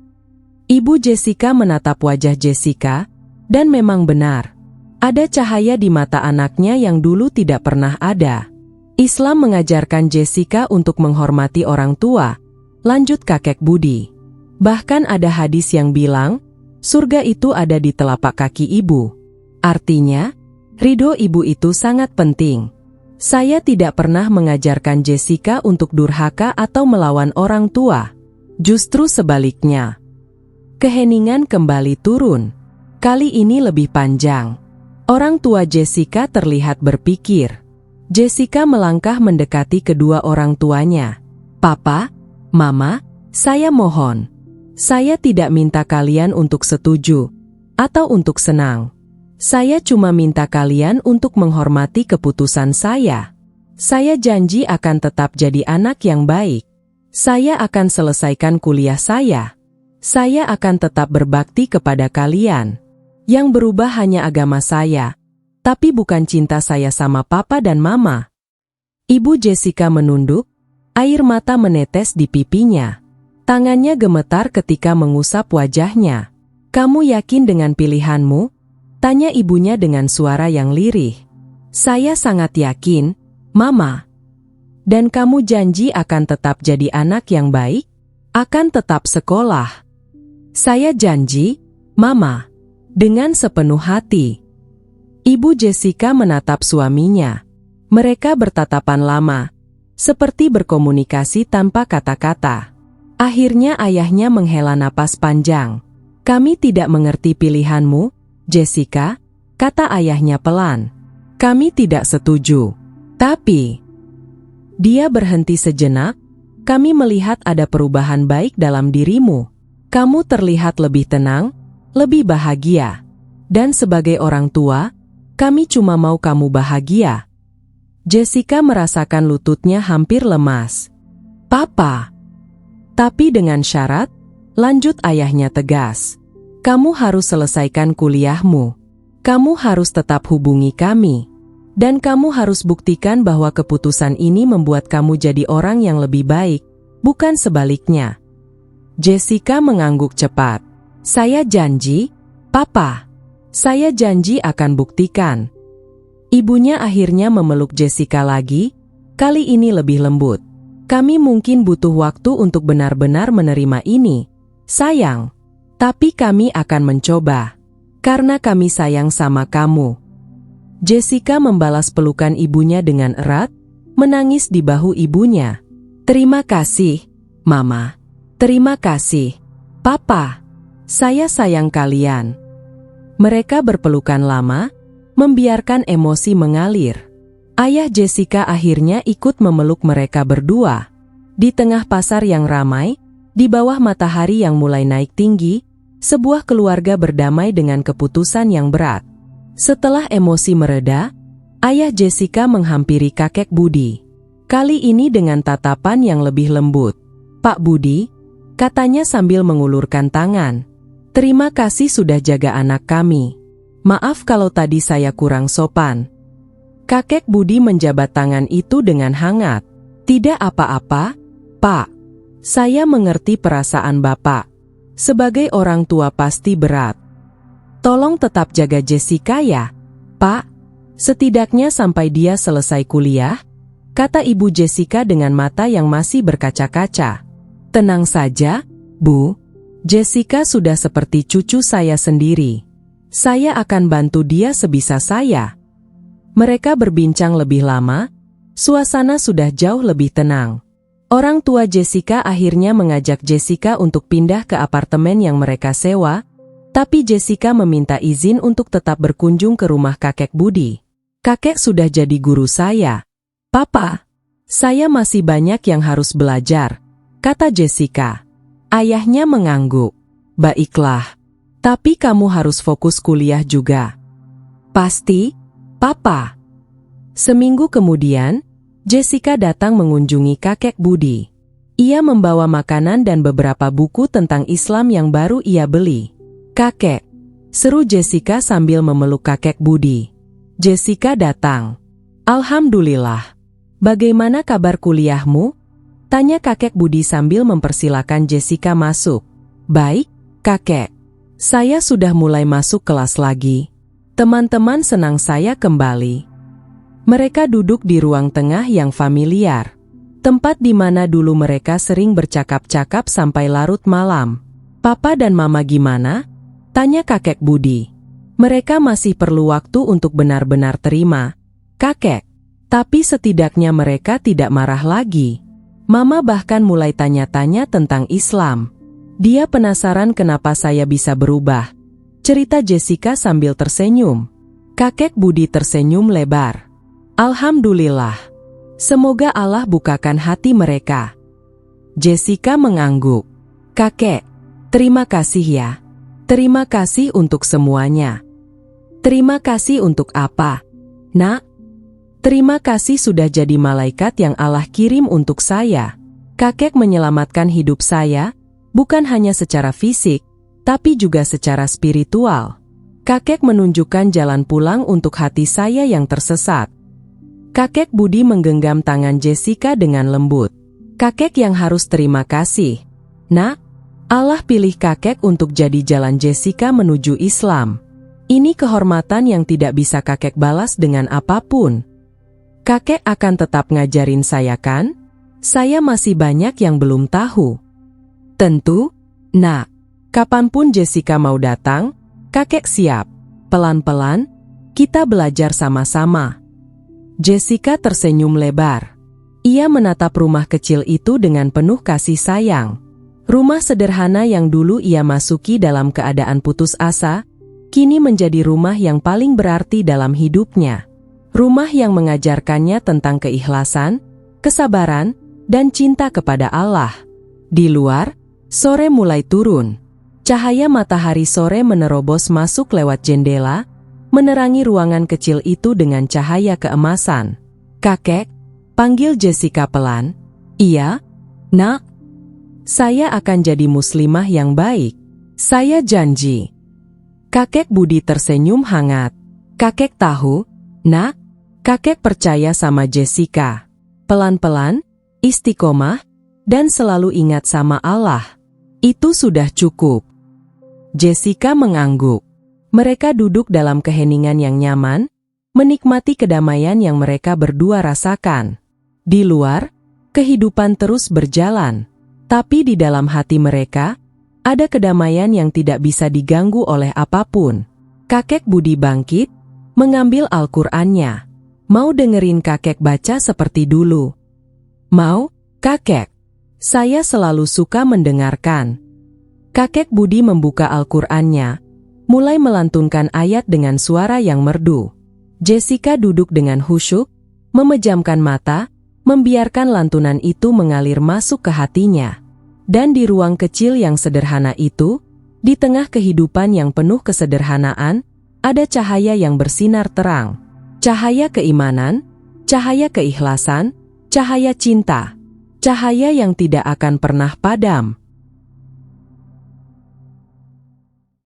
Ibu Jessica menatap wajah Jessica, dan memang benar. Ada cahaya di mata anaknya yang dulu tidak pernah ada. Islam mengajarkan Jessica untuk menghormati orang tua, lanjut kakek Budi. Bahkan ada hadis yang bilang, surga itu ada di telapak kaki ibu. Artinya, ridho ibu itu sangat penting. Saya tidak pernah mengajarkan Jessica untuk durhaka atau melawan orang tua. Justru sebaliknya. Keheningan kembali turun. Kali ini lebih panjang. Orang tua Jessica terlihat berpikir. Jessica melangkah mendekati kedua orang tuanya. Papa, Mama, saya mohon. Saya tidak minta kalian untuk setuju atau untuk senang. Saya cuma minta kalian untuk menghormati keputusan saya. Saya janji akan tetap jadi anak yang baik. Saya akan selesaikan kuliah saya. Saya akan tetap berbakti kepada kalian. Yang berubah hanya agama saya, tapi bukan cinta saya sama Papa dan Mama. Ibu Jessica menunduk, air mata menetes di pipinya. Tangannya gemetar ketika mengusap wajahnya. Kamu yakin dengan pilihanmu? Tanya ibunya dengan suara yang lirih. Saya sangat yakin, Mama. Dan kamu janji akan tetap jadi anak yang baik? Akan tetap sekolah? Saya janji, Mama. Dengan sepenuh hati. Ibu Jessica menatap suaminya. Mereka bertatapan lama, seperti berkomunikasi tanpa kata-kata. Akhirnya ayahnya menghela napas panjang. Kami tidak mengerti pilihanmu, Jessica, kata ayahnya pelan. Kami tidak setuju. Tapi, dia berhenti sejenak, kami melihat ada perubahan baik dalam dirimu. Kamu terlihat lebih tenang, lebih bahagia. Dan sebagai orang tua, kami cuma mau kamu bahagia. Jessica merasakan lututnya hampir lemas. Papa. Tapi dengan syarat, lanjut ayahnya tegas. Kamu harus selesaikan kuliahmu. Kamu harus tetap hubungi kami. Dan kamu harus buktikan bahwa keputusan ini membuat kamu jadi orang yang lebih baik, bukan sebaliknya. Jessica mengangguk cepat. Saya janji, Papa. Saya janji akan buktikan. Ibunya akhirnya memeluk Jessica lagi, kali ini lebih lembut. Kami mungkin butuh waktu untuk benar-benar menerima ini, sayang. Tapi kami akan mencoba. Karena kami sayang sama kamu. Jessica membalas pelukan ibunya dengan erat, menangis di bahu ibunya. Terima kasih, Mama. Terima kasih, Papa. Saya sayang kalian. Mereka berpelukan lama, membiarkan emosi mengalir. Ayah Jessica akhirnya ikut memeluk mereka berdua. Di tengah pasar yang ramai, di bawah matahari yang mulai naik tinggi, sebuah keluarga berdamai dengan keputusan yang berat. Setelah emosi mereda, ayah Jessica menghampiri kakek Budi. Kali ini dengan tatapan yang lebih lembut. Pak Budi, katanya sambil mengulurkan tangan. Terima kasih sudah jaga anak kami. Maaf kalau tadi saya kurang sopan. Kakek Budi menjabat tangan itu dengan hangat. Tidak apa-apa, Pak. Saya mengerti perasaan Bapak. Sebagai orang tua pasti berat. Tolong tetap jaga Jessica ya, Pak. Setidaknya sampai dia selesai kuliah, kata ibu Jessica dengan mata yang masih berkaca-kaca. Tenang saja, Bu. Jessica sudah seperti cucu saya sendiri. Saya akan bantu dia sebisa saya. Mereka berbincang lebih lama, suasana sudah jauh lebih tenang. Orang tua Jessica akhirnya mengajak Jessica untuk pindah ke apartemen yang mereka sewa, tapi Jessica meminta izin untuk tetap berkunjung ke rumah kakek Budi. Kakek sudah jadi guru saya. Papa, saya masih banyak yang harus belajar, kata Jessica. Ayahnya mengangguk. Baiklah, tapi kamu harus fokus kuliah juga. Pasti, Papa. Seminggu kemudian, Jessica datang mengunjungi kakek Budi. Ia membawa makanan dan beberapa buku tentang Islam yang baru ia beli. "Kakek," seru Jessica sambil memeluk kakek Budi. Jessica datang. "Alhamdulillah. Bagaimana kabar kuliahmu?" tanya kakek Budi sambil mempersilakan Jessica masuk. "Baik, kakek. Saya sudah mulai masuk kelas lagi. Teman-teman senang saya kembali." Mereka duduk di ruang tengah yang familiar. Tempat di mana dulu mereka sering bercakap-cakap sampai larut malam. "Papa dan Mama gimana?" tanya kakek Budi. "Mereka masih perlu waktu untuk benar-benar terima, kakek. Tapi setidaknya mereka tidak marah lagi. Mama bahkan mulai tanya-tanya tentang Islam. Dia penasaran kenapa saya bisa berubah," cerita Jessica sambil tersenyum. Kakek Budi tersenyum lebar. "Alhamdulillah. Semoga Allah bukakan hati mereka." Jessica mengangguk. "Kakek, terima kasih ya. Terima kasih untuk semuanya." "Terima kasih untuk apa, Nak?" "Terima kasih sudah jadi malaikat yang Allah kirim untuk saya. Kakek menyelamatkan hidup saya, bukan hanya secara fisik, tapi juga secara spiritual. Kakek menunjukkan jalan pulang untuk hati saya yang tersesat." Kakek Budi menggenggam tangan Jessica dengan lembut. "Kakek yang harus terima kasih, Nak. Allah pilih kakek untuk jadi jalan Jessica menuju Islam. Ini kehormatan yang tidak bisa kakek balas dengan apapun. Kakek akan tetap ngajarin saya kan? Saya masih banyak yang belum tahu." "Tentu, Nak. Kapanpun Jessica mau datang, kakek siap. Pelan-pelan, kita belajar sama-sama." Jessica tersenyum lebar. Ia menatap rumah kecil itu dengan penuh kasih sayang. Rumah sederhana yang dulu ia masuki dalam keadaan putus asa, kini menjadi rumah yang paling berarti dalam hidupnya. Rumah yang mengajarkannya tentang keikhlasan, kesabaran, dan cinta kepada Allah. Di luar, sore mulai turun. Cahaya matahari sore menerobos masuk lewat jendela, menerangi ruangan kecil itu dengan cahaya keemasan. "Kakek," panggil Jessica pelan. "Iya, Nak. Saya akan jadi muslimah yang baik. Saya janji." Kakek Budi tersenyum hangat. "Kakek tahu, Nak. Kakek percaya sama Jessica. Pelan-pelan, istiqomah, dan selalu ingat sama Allah. Itu sudah cukup." Jessica mengangguk. Mereka duduk dalam keheningan yang nyaman, menikmati kedamaian yang mereka berdua rasakan. Di luar, kehidupan terus berjalan, tapi di dalam hati mereka, ada kedamaian yang tidak bisa diganggu oleh apapun. Kakek Budi bangkit, mengambil Al-Qur'annya. "Mau dengerin kakek baca seperti dulu?" "Mau, kakek. Saya selalu suka mendengarkan." Kakek Budi membuka Al-Qur'annya, mulai melantunkan ayat dengan suara yang merdu. Jessica duduk dengan khusyuk, memejamkan mata, membiarkan lantunan itu mengalir masuk ke hatinya. Dan di ruang kecil yang sederhana itu, di tengah kehidupan yang penuh kesederhanaan, ada cahaya yang bersinar terang. Cahaya keimanan, cahaya keikhlasan, cahaya cinta. Cahaya yang tidak akan pernah padam.